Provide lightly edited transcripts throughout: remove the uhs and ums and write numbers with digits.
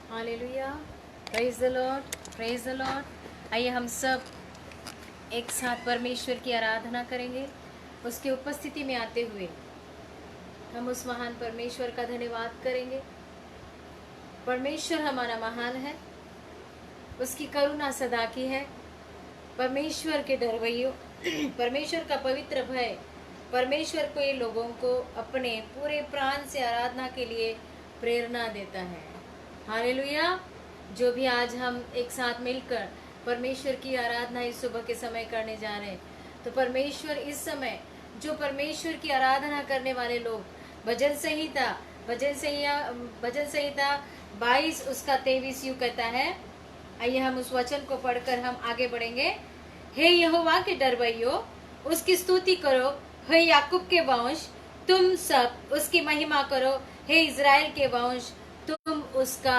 Hallelujah, praise the Lord, praise the Lord. आइए हम सब एक साथ परमेश्वर की आराधना करेंगे। उसकी उपस्थिति में आते हुए हम उस महान परमेश्वर का धन्यवाद करेंगे। परमेश्वर हमारा महान है, उसकी करुणा सदा की है। परमेश्वर के डरवैयों, परमेश्वर का पवित्र भय परमेश्वर को ये लोगों को अपने पूरे प्राण से आराधना के लिए प्रेरणा देता है। हालेलुया। जो भी आज हम एक साथ मिलकर परमेश्वर की आराधना इस सुबह के समय करने जा रहे हैं, तो परमेश्वर इस समय जो परमेश्वर की आराधना करने वाले लोग भजन संहिता 22 उसका 23 यूं कहता है। आइए हम उस वचन को पढ़कर हम आगे बढ़ेंगे। हे यहोवा के डरवैयों, उसकी स्तुति करो। हे याकूब के वंश, तुम सब उसकी महिमा करो। हे इज़राइल के वंश, तुम उसका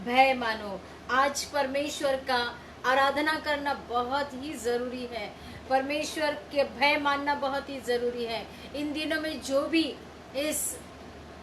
भय मानो। आज परमेश्वर का आराधना करना बहुत ही जरूरी है। परमेश्वर के भय मानना बहुत ही जरूरी है। इन दिनों में जो भी इस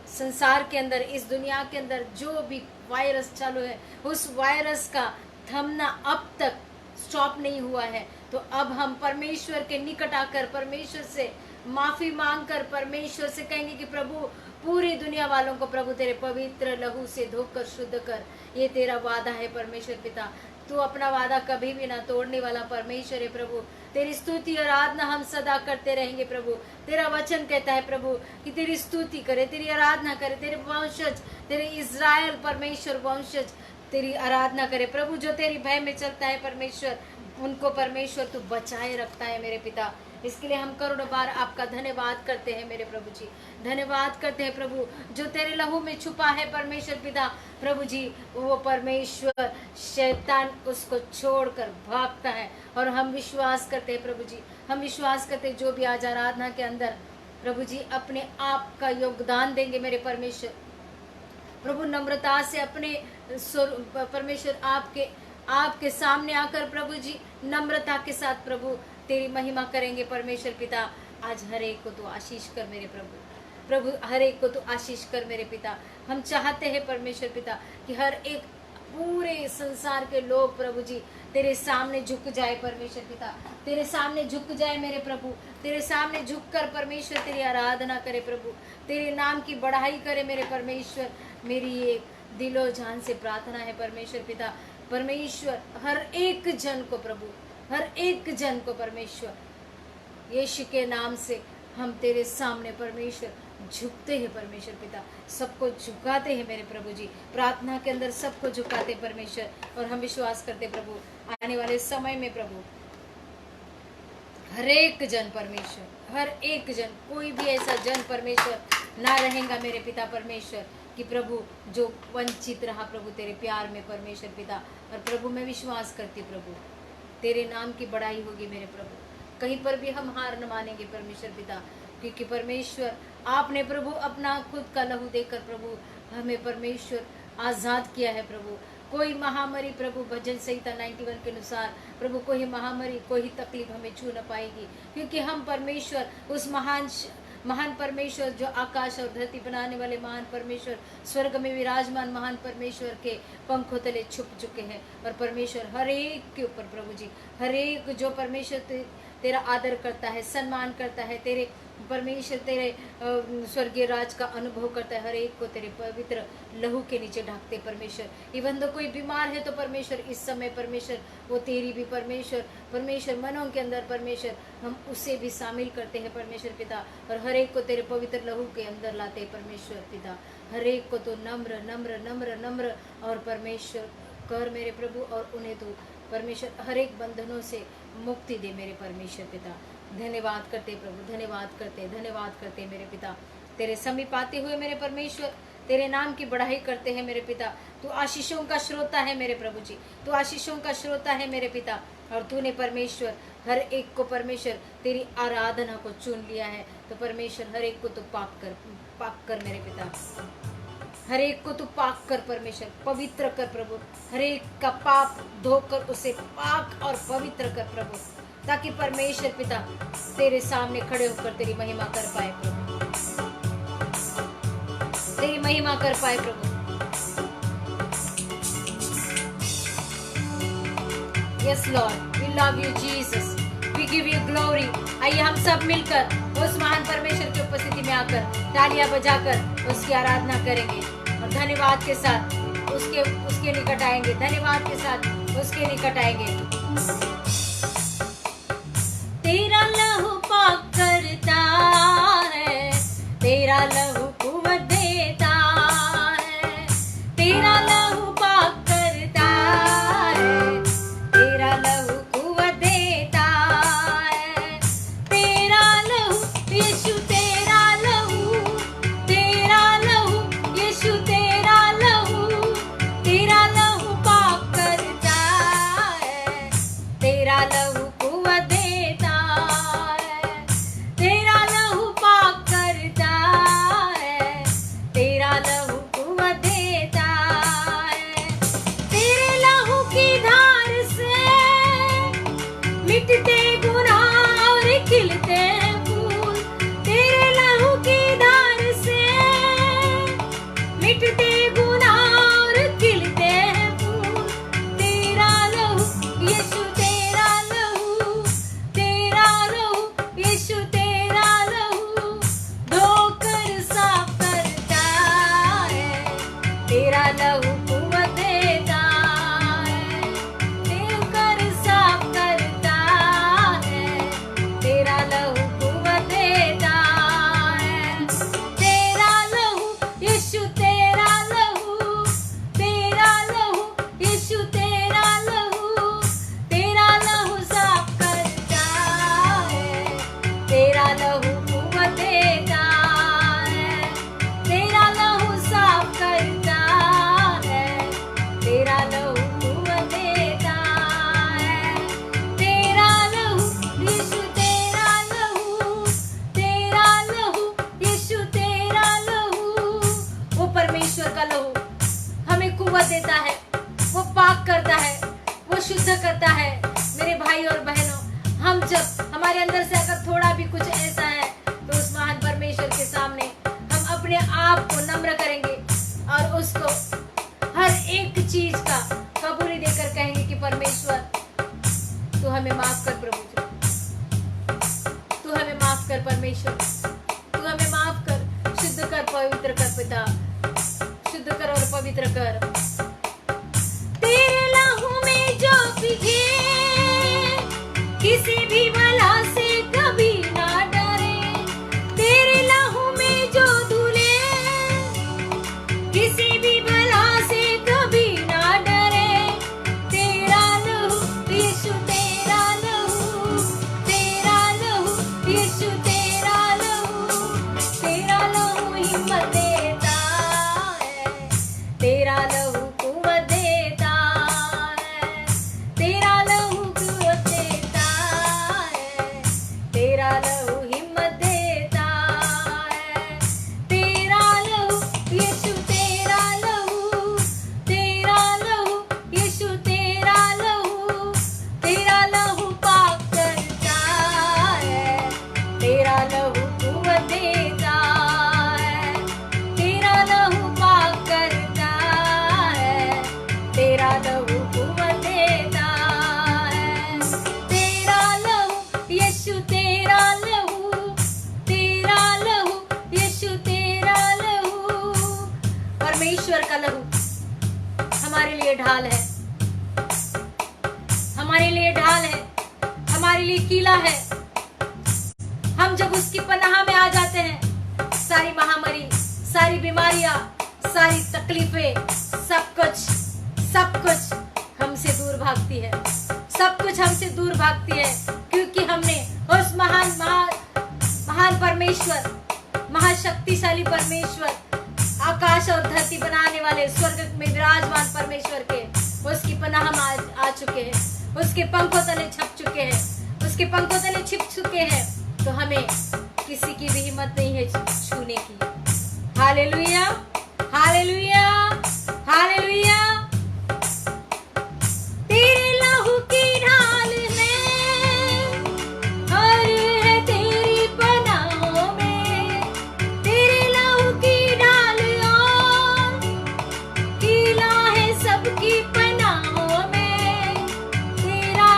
संसार के अंदर, इस दुनिया के अंदर जो भी वायरस चालू है, उस वायरस का थमना अब तक स्टॉप नहीं हुआ है। तो अब हम परमेश्वर के निकट आकर परमेश्वर से माफी मांगकर परमेश्वर से कहेंगे कि प्रभु, पूरी दुनिया वालों को प्रभु तेरे पवित्र लहू से धोकर शुद्ध कर। ये तेरा वादा है परमेश्वर पिता। तू अपना वादा कभी भी ना तोड़ने वाला परमेश्वर है प्रभु। तेरी स्तुति और आराधना हम सदा करते रहेंगे प्रभु। तेरा वचन कहता है प्रभु कि तेरी स्तुति करे, तेरी आराधना करे, तेरे वंशज, तेरे इज़राइल परमेश्वर वंशज तेरी आराधना करे प्रभु। जो तेरी भय में चलता है परमेश्वर, उनको परमेश्वर तू बचाए रखता है मेरे पिता। इसके लिए हम करोड़ों बार आपका धन्यवाद करते हैं मेरे प्रभु जी। धन्यवाद करते हैं प्रभु, जो तेरे लहू में छुपा है परमेश्वर पिता प्रभु जी, वो परमेश्वर शैतान उसको छोड़कर भागता है। और हम विश्वास करते हैं प्रभु जी, हम विश्वास करते हैं जो भी आज आराधना के अंदर प्रभु जी अपने आप का योगदान देंगे मेरे परमेश्वर प्रभु, नम्रता से अपने परमेश्वर आपके सामने आकर प्रभु जी नम्रता के साथ प्रभु तेरी महिमा करेंगे परमेश्वर पिता। आज हर एक को तू आशीष कर मेरे प्रभु, हर एक को तू आशीष कर मेरे पिता। हम चाहते हैं परमेश्वर पिता कि हर एक पूरे संसार के लोग प्रभु जी तेरे सामने झुक जाए परमेश्वर पिता, तेरे सामने झुक जाए मेरे प्रभु, तेरे सामने झुककर परमेश्वर तेरी आराधना करे प्रभु, तेरे नाम की बढ़ाई करे मेरे परमेश्वर। मेरी एक दिलो जान से प्रार्थना है परमेश्वर पिता, परमेश्वर हर एक जन को प्रभु, हर एक जन को परमेश्वर यीशु के नाम से हम तेरे सामने परमेश्वर झुकते हैं परमेश्वर पिता, सबको झुकाते हैं मेरे प्रभु जी। प्रार्थना के अंदर सबको झुकाते परमेश्वर, और हम विश्वास करते प्रभु आने वाले समय में प्रभु हर एक जन परमेश्वर, हर एक जन, कोई भी ऐसा जन परमेश्वर ना रहेगा मेरे पिता परमेश्वर कि प्रभु जो वंचित रहा प्रभु तेरे प्यार में परमेश्वर पिता। और प्रभु मैं विश्वास करती प्रभु तेरे नाम की बड़ाई होगी मेरे प्रभु। कहीं पर भी हम हार न मानेंगे परमेश्वर पिता, क्योंकि परमेश्वर आपने प्रभु अपना खुद का लहू देकर प्रभु हमें परमेश्वर आज़ाद किया है प्रभु। कोई महामारी प्रभु भजन संहिता 91 के अनुसार प्रभु कोई महामारी, कोई तकलीफ हमें छू न पाएगी, क्योंकि हम परमेश्वर उस महान परमेश्वर जो आकाश और धरती बनाने वाले महान परमेश्वर, स्वर्ग में विराजमान महान परमेश्वर के पंखों तले छुप चुके हैं। और परमेश्वर हर एक के ऊपर प्रभु जी, हर एक जो परमेश्वर तेरा आदर करता है, सम्मान करता है, तेरे परमेश्वर तेरे स्वर्गीय राज का अनुभव करता है, हर एक को तेरे पवित्र लहू के नीचे ढाकते परमेश्वर। इवन तो कोई बीमार है तो परमेश्वर इस समय परमेश्वर वो तेरी भी परमेश्वर मनों के अंदर परमेश्वर हम उसे भी शामिल करते हैं परमेश्वर पिता, और हर एक को तेरे पवित्र लहू के अंदर लाते हैं परमेश्वर पिता। हर एक को तो नम्र नम्र नम्र नम्र और परमेश्वर कर मेरे प्रभु, और उन्हें तो परमेश्वर हर एक बंधनों से मुक्ति दे मेरे परमेश्वर पिता। धन्यवाद करते प्रभु, धन्यवाद करते मेरे पिता। तेरे समीप आते हुए मेरे परमेश्वर तेरे नाम की बढ़ाई करते हैं मेरे पिता। तू आशीषों का श्रोता है मेरे प्रभु जी, तू आशीषों का श्रोता है मेरे पिता। और तूने परमेश्वर हर एक को परमेश्वर तेरी आराधना को चुन लिया है, तो परमेश्वर हर एक को तो पाक कर मेरे पिता, हर एक को तू पाक कर परमेश्वर, पवित्र कर प्रभु। हर एक का पाप धोकर उसे पाक और पवित्र कर प्रभु, ताकि परमेश्वर पिता तेरे सामने खड़े होकर तेरी महिमा कर पाए प्रभु, तेरी महिमा कर पाए प्रभु। Yes Lord, we love you Jesus. We give you glory. आइए हम सब मिलकर उस महान परमेश्वर की उपस्थिति में आकर तालियां बजाकर उसकी आराधना करेंगे और धन्यवाद के साथ उसके निकट आएंगे। धन्यवाद के साथ उसके निकट आएंगे। तेरा लहू पाक करता है, तेरा लहू कुव्वत देता है, तेरा लहू पाक करता है, तेरा लहू कुव्वत देता है, तेरा लहू यीशु, तेरा लहू, तेरा लहू यीशु, तेरा लहू पाक करता है, तेरा लहू कुव्वत देता है, तेरा लहू पाक करता है, तेरा लहू कुव्वत देता है। तेरे लहू की धार से मिटते गुनाह और खिलते हैं फूल, तेरे लहू की धार से मिटते गुनाह और खिलते हैं फूल, तेरा लहू यीशु, तेरा लहू, तेरा लहू यीशु, तेरा लहू धोकर साफ करता है, तेरा लहू कुव्वत देता है, धोकर साफ करता है, तेरा लहू कुव्वत देता है, तेरा लहू यीशु, तेरा लहू, तेरा लहू यीशु, तेरा लहू साफ करता है, तेरा लहू कुव्वत देता है, तेरा लहू साफ करता है, तेरा लहू कुव्वत देता है, तेरा लहू यीशु, तेरा लहू, तेरा लहू यीशु, तेरा लहू। वो परमेश्वर का लहू हमें कुव्वत देता है, वो पाक करता है, वो शुद्ध करता है। मेरे भाई और बहनों, हम जब हमारे अंदर से अगर थोड़ा भी कुछ ऐसा है तो उस महान परमेश्वर के सामने हम अपने आप को नम्र करेंगे और उसको हर एक चीज का कबूली देकर कहेंगे कि परमेश्वर तू हमें माफ कर, प्रभु तू हमें माफ कर, परमेश्वर तू हमें माफ कर, शुद्ध कर, पवित्र कर पिता, शुद्ध कर और पवित्र कर। तेरे लहू में जो भीगे किसी भी बला से कभी ना डरे, तेरे लहू में जो धुले किसी भी बला से कभी ना डरे, तेरा लहू यीशु, तेरा लहू, तेरा लहू यीशु, तेरा लहू हिम्मत देता है, तेरा लहू कुव्वत देता है, तेरा लहू कुव्वत देता है, तेरा लहू हिम्मत देता है, तेरा लहू यीशु, तेरा लहू, तेरा लहू यीशु, तेरा लहू पाक करता है, तेरा लहू कुव्वत देता है, तेरा लहू पाक करता है, तेरा लहू कुव्वत देता है, तेरा लहू यीशु, तेरा लहू, तेरा लहू यीशु, तेरा लहू। परमेश्वर का लहू हमारे लिए ढाल है, हमारे लिए ढाल है, हमारे लिए किला है। हम जब उसकी पनाह में आ जाते हैं, सारी महामारी, सारी बीमारियां, सारी तकलीफें, सब कुछ हमसे दूर भागती है, सब कुछ हमसे दूर भागती है, क्योंकि हमने उस महान परमेश्वर, महाशक्तिशाली परमेश्वर, आकाश और धरती बनाने वाले, स्वर्ग में विराजमान परमेश्वर के उसकी पनाह में आ चुके हैं, उसके पंखों तले छप चुके हैं, उसके पंखों तले छिप चुके हैं, तो हमें किसी की भी हिम्मत नहीं है छूने की। Hallelujah, hallelujah, hallelujah. तेरे लहू की ढाल में हर है तेरी पनाहों में, तेरे लहू की ढाल और किला है सबकी पनाहों में, तेरा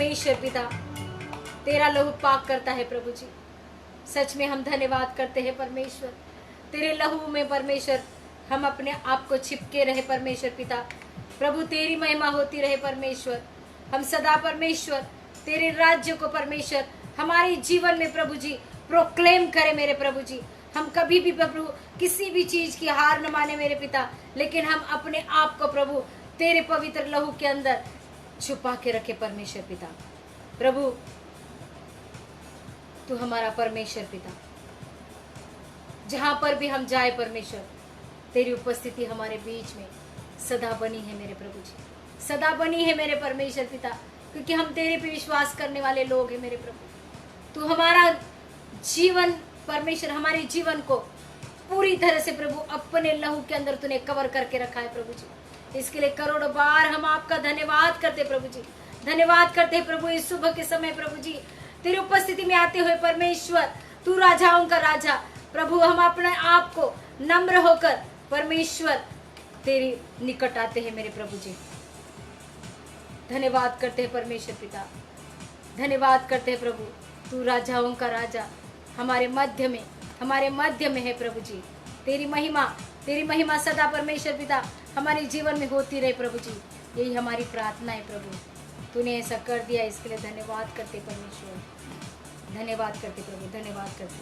परमेश्वर पिता, तेरा लहू पाक करता है प्रभु जी। सच में हम धन्यवाद करते हैं परमेश्वर, तेरे लहू में परमेश्वर हम अपने आप को छिपके रहे परमेश्वर पिता। प्रभु तेरी महिमा होती रहे परमेश्वर। हम सदा परमेश्वर तेरे राज्य को परमेश्वर हमारे जीवन में प्रभु जी प्रोक्लेम करें मेरे प्रभु जी। हम कभी भी प्रभु किसी भी चीज की हार न माने मेरे पिता, लेकिन हम अपने आप को प्रभु तेरे पवित्र लहू के अंदर छुपा के रखे परमेश्वर पिता। प्रभु तू हमारा परमेश्वर पिता, जहां पर भी हम जाए परमेश्वर तेरी उपस्थिति हमारे बीच में सदा बनी है मेरे प्रभु जी, सदा बनी है मेरे परमेश्वर पिता, क्योंकि हम तेरे पे विश्वास करने वाले लोग हैं मेरे प्रभु। तू हमारा जीवन परमेश्वर, हमारे जीवन को पूरी तरह से प्रभु अपने लहू के अंदर तूने कवर करके रखा है प्रभु जी। इसके लिए करोड़ों बार हम आपका धन्यवाद करते प्रभु जी, धन्यवाद करते प्रभु। इस सुबह के समय प्रभु जी तेरी उपस्थिति में आते हुए परमेश्वर तू राजाओं का राजा प्रभु, हम अपने आप को नम्र होकर परमेश्वर तेरी निकट आते हैं मेरे प्रभु जी। धन्यवाद करते हैं परमेश्वर पिता, धन्यवाद करते हैं प्रभु। तू राजाओं का राजा हमारे मध्य में है प्रभु जी। तेरी महिमा सदा परमेश्वर पिता हमारे जीवन में होती रहे प्रभु जी। यही हमारी प्रार्थना है प्रभु। तूने ऐसा कर दिया, इसके लिए धन्यवाद करते परमेश्वर, धन्यवाद करते प्रभु, धन्यवाद करते।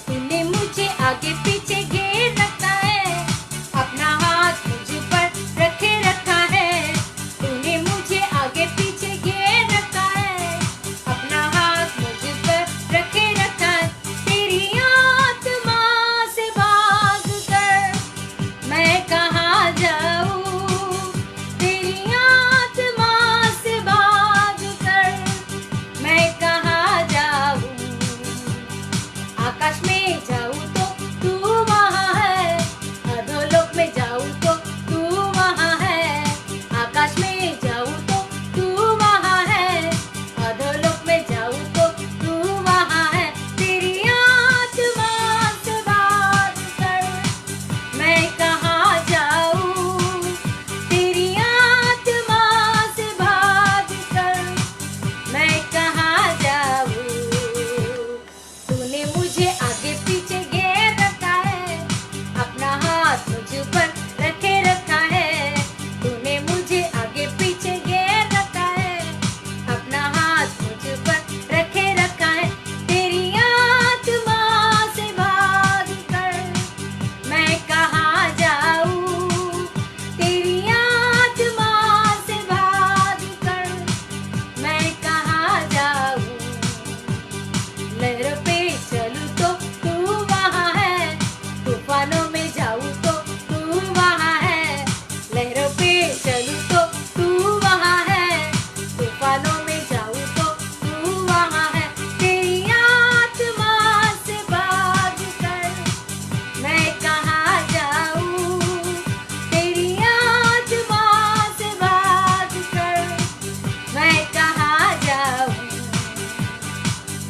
तूने मुझे आगे पीछे घेर रखा है, अपना हाथ मुझ पर रखे रखा है। तूने मुझे आगे पीछे घेर रखा है, अपना हाथ मुझ पर रखे रखा है। तेरी आत्मा से भाग कर मैं कहाँ जाऊँ, तेरी आत्मा से भाग कर मैं कहाँ जाऊँ। आकाश में जाऊँ तो तू वहाँ है, अधोलोक में जाऊँ तो तू वहाँ है। आकाश में जाऊँ तो तू वहाँ है, अधोलोक में जाऊँ तो तू वहाँ है। तेरी आत्मा से बात कर मैं कहाँ जाऊँ, तेरी आत्मा से बात कर मैं कहाँ जाऊँ। तूने मुझे आगे पीछे घेर रखा है, अपना हाथ मुझ पर रखे रखा है। तूने मुझे आगे पीछे घेर रखा है, अपना हाथ मुझ पर रखे रखा है। तेरी आत्मा से भाग कर मैं कहाँ जाऊँ, तेरी आत्मा से भाग कर मैं कहाँ जाऊँ। लहरों पे चलूं तो तू वहाँ है, तूफानों में जाऊं तो तू वहाँ है। लहरों पे चलूं तो तू वहाँ है, तूफानों में जाऊं तो तू वहाँ है। तेरी आत्मा से भाग कर मैं कहाँ जाऊँ, तेरी आत्मा से भाग कर मैं कहाँ जाऊँ।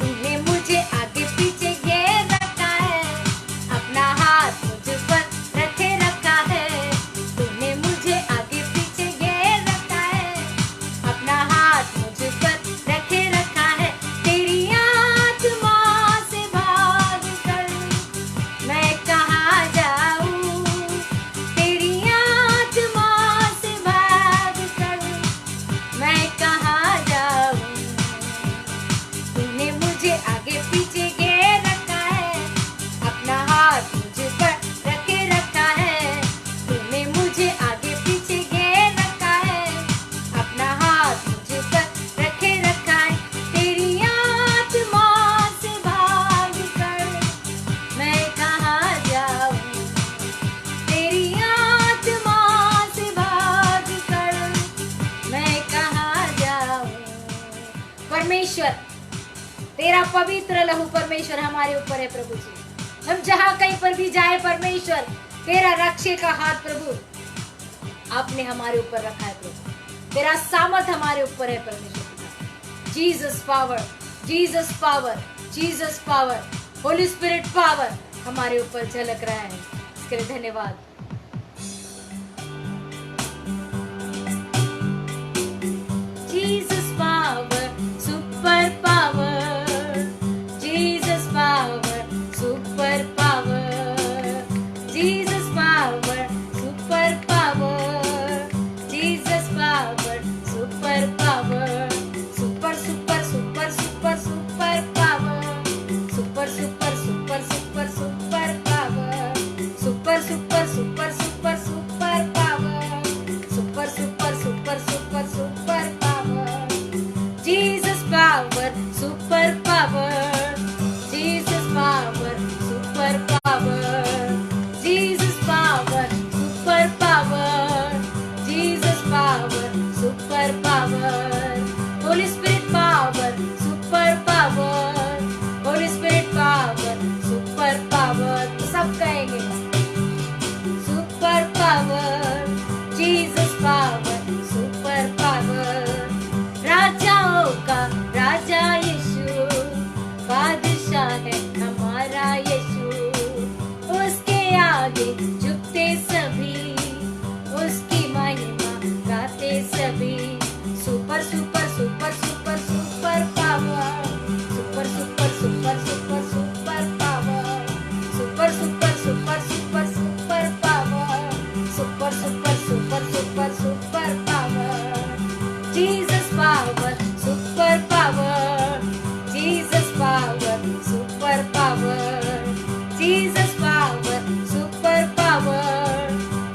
तूने मुझे आगे पीछे घेर रखा है, अपना हाथ मुझ पर रखे रखा है। तूने मुझे आगे पीछे घेर रखा है, अपना हाथ मुझ पर रखे रखा है। तेरी आत्मा से भाग कर मैं कहाँ जाऊँ, तेरी आत्मा से भाग कर मैं कहाँ जाऊँ। तूने मुझे आगे पीछे घेर रखा है, अपना हाथ मुझ पर रखे रखा है। तूने मुझे आगे पीछे घेर रखा है, अपना हाथ मुझ पर रखे रखा है। तेरी आत्मा से भाग कर मैं कहाँ जाऊँ, तेरी आत्मा से भाग कर मैं कहाँ जाऊँ। परमेश्वर तेरा पवित्र लहू परमेश्वर हमारे ऊपर है प्रभु जी। हम जहाँ कहीं पर भी जाए परमेश्वर तेरा रक्षे का हाथ प्रभु आपने हमारे ऊपर रखा है प्रभु। तेरा सामर्थ हमारे ऊपर है परमेश्वर। Jesus power, Jesus power, Jesus power, Holi spirit power हमारे ऊपर झलक रहा है। इसके लिए धन्यवाद। Jesus power, super power. Jesus power, super power. Jesus power, super power. Jesus power, super power. Super, super, super, super, super power. Super, super, super, super, super power. Super, super, super, super, super power. Super, super, super, super, super power. Jesus power, super power. Jesus power, super power. Jesus power, super power. Jesus power, super power. Holy Spirit power, super power. Holy Spirit power, super power. सब कहेंगे super power. Jesus power, super power. राजाओं का राजा यीशु, बादशाह है हमारा यीशु। उसके आगे झुकते सभी, उसकी महिमा गाते सभी। Super super super super super power. Super super super super super power. Super super super super super power. Super super super super super power. Jesus power, super power. Jesus power, super power. Jesus power, super power.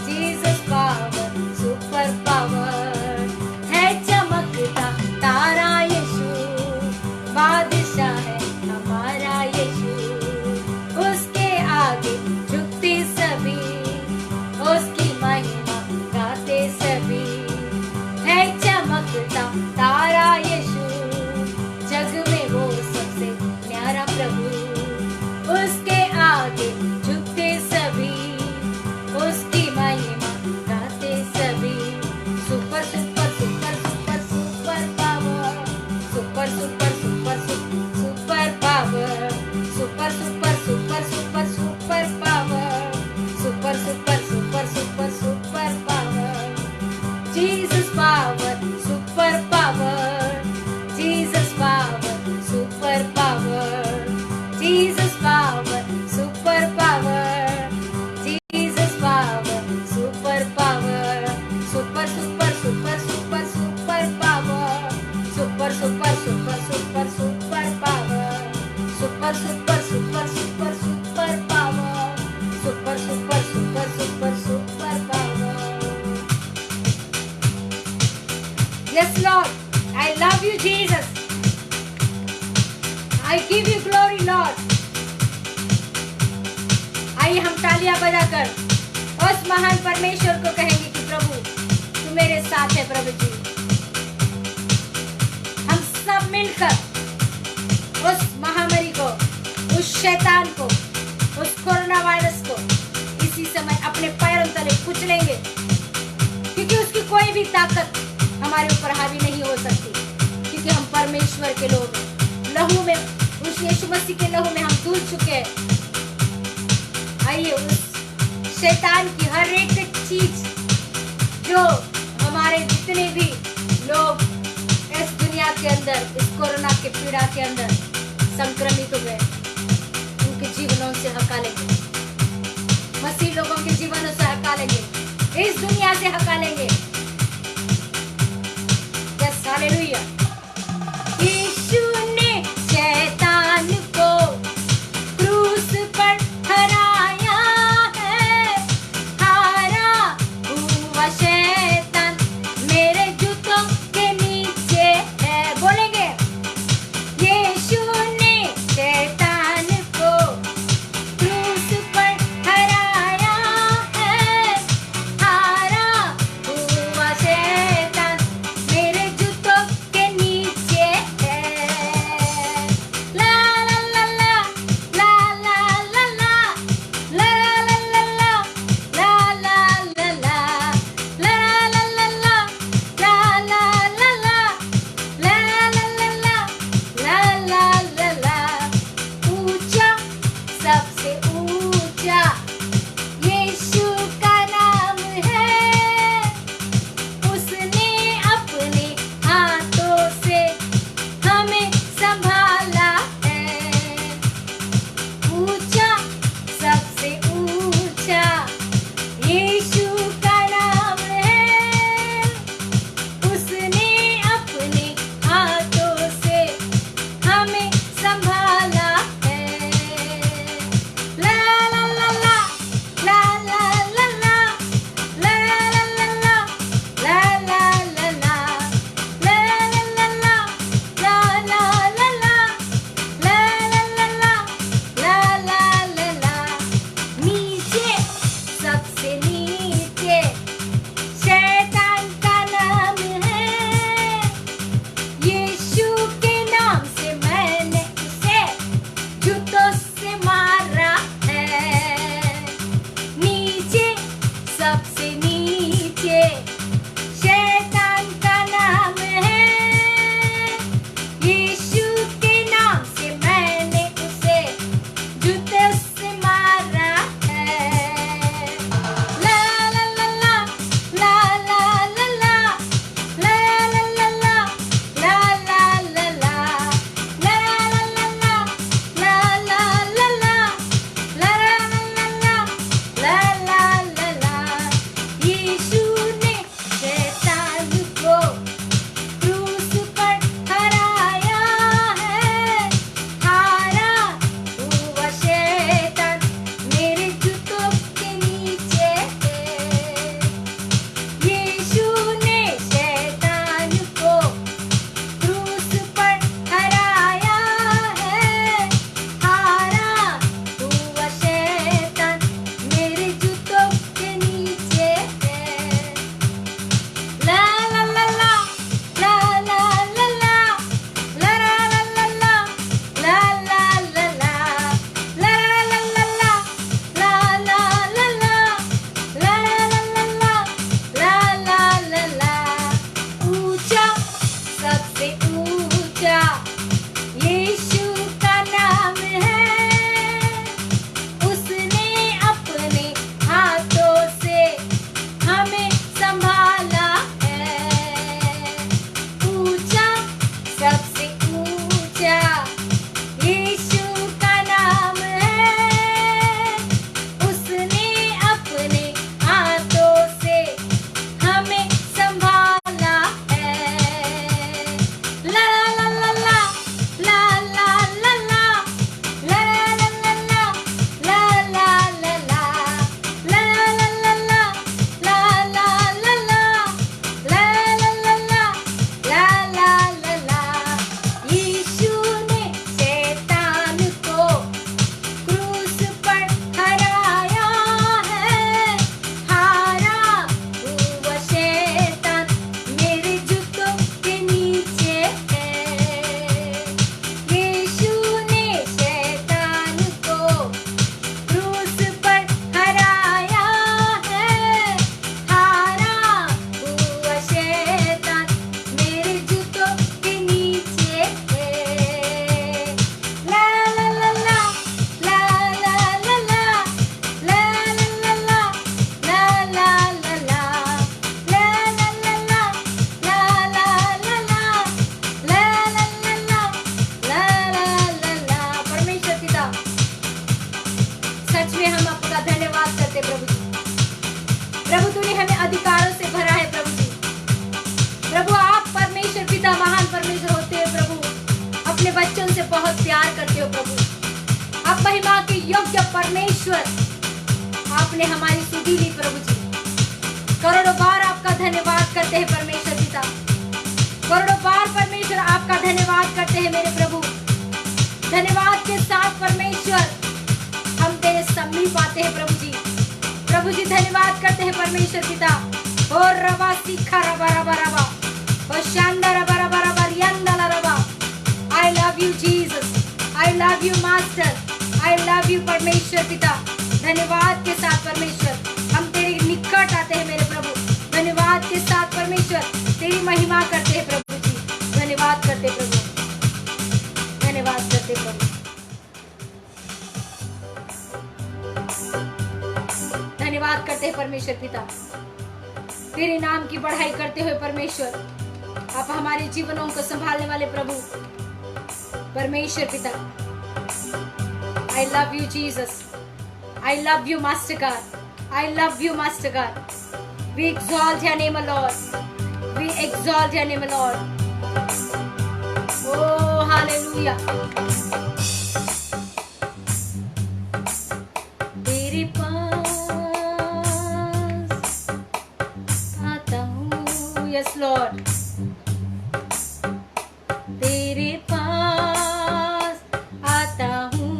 Jesus power, super power. है चमकता तारा यीशु, बादशाह है हमारा यीशु। उसके आगे झुकते सभी, उसकी महिमा गाते सभी। है चमकता तारा यीशु, जग में वो सबसे न्यारा प्रभु। उसके आगे झुकते सभी, उसकी महिमा गाते सभी। Super super super super super power. Super super super super power. Super super super super super power. Super super super super super power. Jesus power, super power. Jesus power, super power. Jesus power, super power. Jesus power, super power. Super super super super super power. Super super super super super power. Super super super super super power. Super super super super super power. Yes, Lord. I love you, Jesus. I give you glory, Lord. आइए हम तालियां बजाकर उस महान परमेश्वर को कहेंगे कि प्रभु तू मेरे साथ है। प्रभु जी, हम सब मिलकर उस महामारी को, उस शैतान को, उस कोरोना वायरस को इसी समय अपने पैरों तले कुचलेंगे, क्योंकि उसकी कोई भी ताकत हमारे ऊपर हावी नहीं हो सकती, क्योंकि हम परमेश्वर के लोग हैं। लहू में, उस यीशु मसीह के लहू में हम धुल चुके हैं। आइए उस शैतान की हर एक चीज जो हमारे जितने भी लोग इस दुनिया के अंदर, इस कोरोना के पीड़ा के अंदर संक्रमित हो गए, उनके जीवनों से हकालेंगे। मसीह लोगों के जीवनों से हकालेंगे, इस दुनिया से हकालेंगे। Yes, hallelujah. यीशु ने शैतान को क्रूस पर हराया है, हारा हुआ शैतान मेरे जूतों के नीचे है। बोलेंगे यीशु ने शैतान को क्रूस पर हराया है, हारा करते हैं प्रभु जी। प्रभु तूने हमें अधिकारों से भरा है प्रभु जी। प्रभु आप परमेश्वर पिता महान परमेश्वर होते हैं प्रभु, अपने बच्चों से बहुत प्यार करते हो प्रभु। आप महिमा के योग्य परमेश्वर, आपने हमारी सुधी ली प्रभु जी। करोड़ों बार आपका धन्यवाद करते हैं परमेश्वर पिता, करोड़ों बार परमेश्वर आपका धन्यवाद करते हैं मेरे प्रभु। धन्यवाद के साथ परमेश्वर हम तेरे समीप आते हैं प्रभु जी। प्रभु जी धन्यवाद करते हैं परमेश्वर पिता। और रबा सीखा रबा रबा रबा और शांदा रबा रबा रबा रियंदा रबा। I love you Jesus, I love you Master, I love you परमेश्वर पिता। धन्यवाद के साथ परमेश्वर हम तेरे निकट आते हैं मेरे प्रभु। धन्यवाद के साथ परमेश्वर तेरी महिमा करते हैं प्रभु जी। धन्यवाद करते प्रभु, धन्यवाद करते प्रभु, धन्यवाद करते हैं परमेश्वर पिता। तेरे नाम की बढ़ाई करते हुए परमेश्वर आप हमारे जीवनों को संभालने वाले प्रभु परमेश्वर पिता। I love you Jesus, I love you Master God, I love you Master God. We exalt your name, Lord. We exalt your name, Lord. Oh, hallelujah. तेरे पास आता हूँ, yes Lord. तेरे पास आता हूँ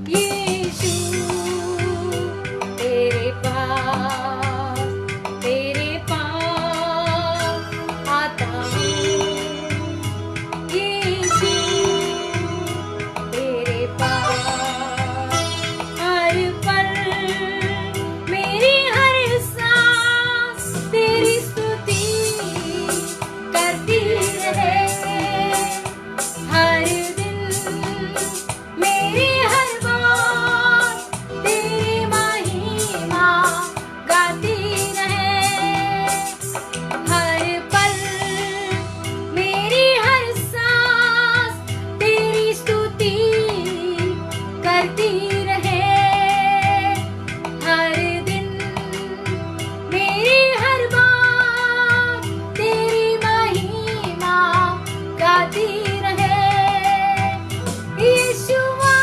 यीशु, तेरे पास आता हूँ यीशु, तेरे पास हर पल मेरी हर सांस तेरी स्तुति करती रहे। हर दिन मेरी हर बात तेरी महिमा गाती रहे। हर पल मेरी हर सांस तेरी स्तुति करती रहे। हर दिन मेरी हर बात तेरी महिमा गाती रहे। यीशुआ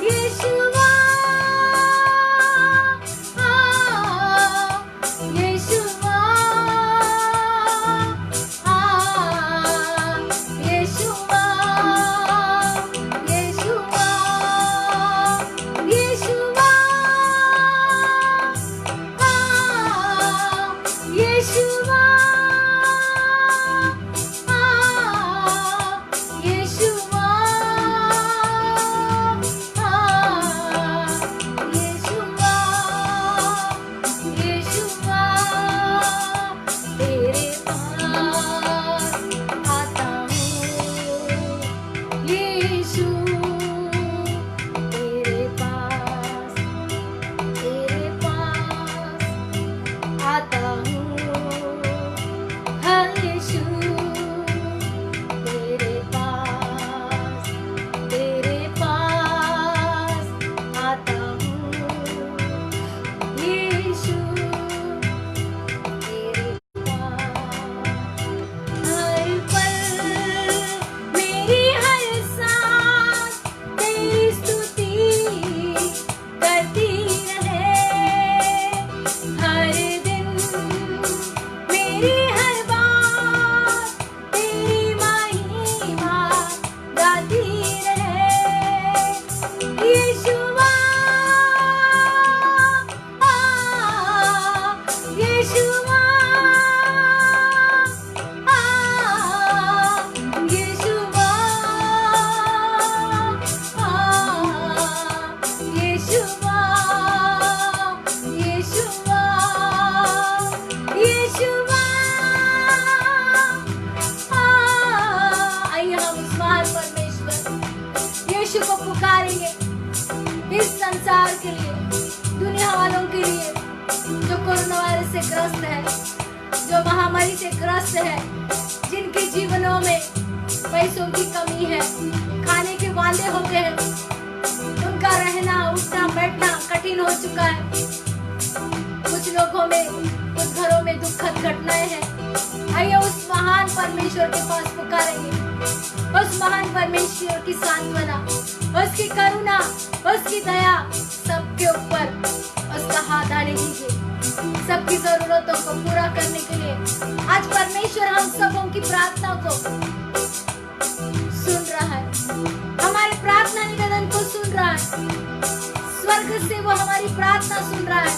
यीशुआ यीशुआ यीशुआ यीशुआ यीशुआ यीशुआ यीशुआ यीशुआ तेरे पास आता हूँ यीशु, तेरे पास आता हूँ हर यीशु, तेरे पास आता हूँ यीशु, तेरे हर पल मेरी हर सांस तेरी स्तुति करती रहे। हर दिन मेरी हर बात तेरी महिमा गाती रहे। यीशुआ यीशुआ यीशुआ यीशुआ यीशुआ यीशुआ। आइए हम इस महान परमेश्वर यीशु को पुकारेंगे इस संसार के लिए, दुनिया वालों के लिए जो कोरोना वायरस से ग्रस्त है, जो महामारी से ग्रस्त है, जिनके जीवनों में पैसों की कमी है, खाने के वांदे हो गए हैं, उनका रहना उठना बैठना कठिन हो चुका है। कुछ लोगों में, कुछ घरों में दुखद घटनाएं हैं। आइए उस महान परमेश्वर के पास पुकारेंगे, उस महान परमेश्वर की सांत्वना, उसकी करुणा, उसकी दया सबके ऊपर उसका हाथ आने दीजिए, सबकी जरूरतों को पूरा करने के लिए। आज परमेश्वर हम सबों की प्रार्थना को सुन रहा है, हमारे प्रार्थना निवेदन को सुन रहा है। स्वर्ग से वो हमारी प्रार्थना सुन रहा है।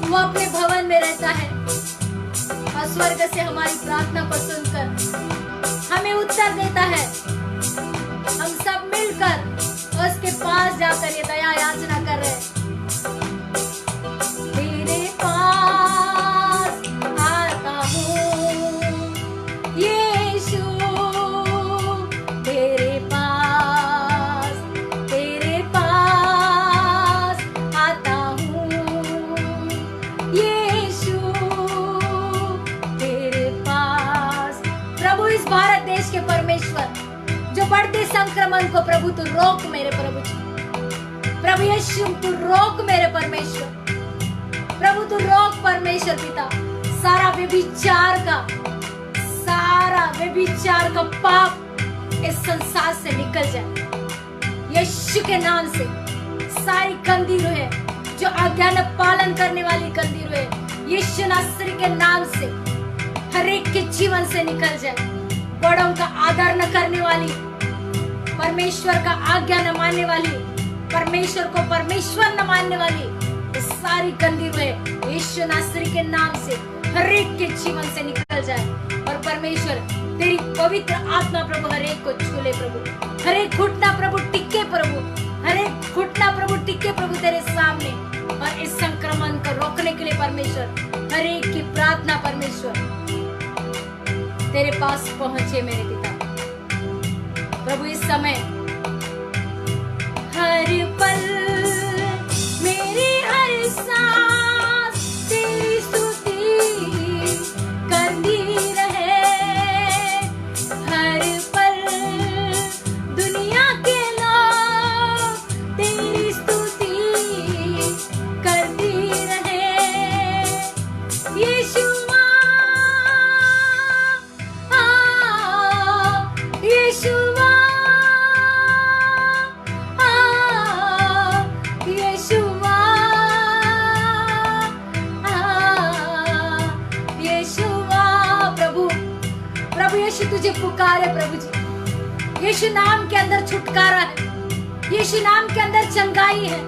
वो अपने भवन में रहता है और स्वर्ग से हमारी प्रार्थना को सुनकर हमें उत्तर देता है। हम सब मिलकर उसके पास जाकर ये दया याचना कर रहे हैं। तेरे पास आता हूँ यीशु, तेरे पास आता हूँ यीशु, तेरे पास। प्रभु इस भारत देश के परमेश्वर, जो बढ़ते संक्रमण को प्रभु तू रोक मेरे प्रभु जी। प्रभु यीशु तू रोक मेरे परमेश्वर, प्रभु तू रोक परमेश्वर पिता। सारा व्यभिचार का पाप इस संसार से निकल जाए यीशु के नाम से। सारी गंदी रूहें जो आज्ञा न पालन करने वाली गंदी रूहें यीशु नासरी के नाम से हर एक के जीवन से निकल जाए। बड़ों का आदर न करने वाली, परमेश्वर का आज्ञा न मानने वाली, परमेश्वर को परमेश्वर न मानने वाली, ये सारी गंदी रूहें यीशु नासरी के नाम से हर एक के जीवन से निकल जाए। और परमेश्वर तेरी पवित्र आत्मा प्रभु हर एक को छूले प्रभु, हर एक घुटना प्रभु टिके प्रभु, हर एक घुटना प्रभु टिके प्रभु तेरे सामने। और इस संक्रमण को रोकने के लिए परमेश्वर हर एक की प्रार्थना परमेश्वर तेरे पास पहुंचे मेरे पिता। प्रभु इस समय हर पल मेरी हर सांस तेरी स्तुति करती रहे। हर पल दुनिया के लोग तेरी स्तुति करती रहे। यीशु यीशु तुझे पुकारे प्रभु जी। यीशु नाम के अंदर छुटकारा है, यीशु नाम के अंदर चंगाई है,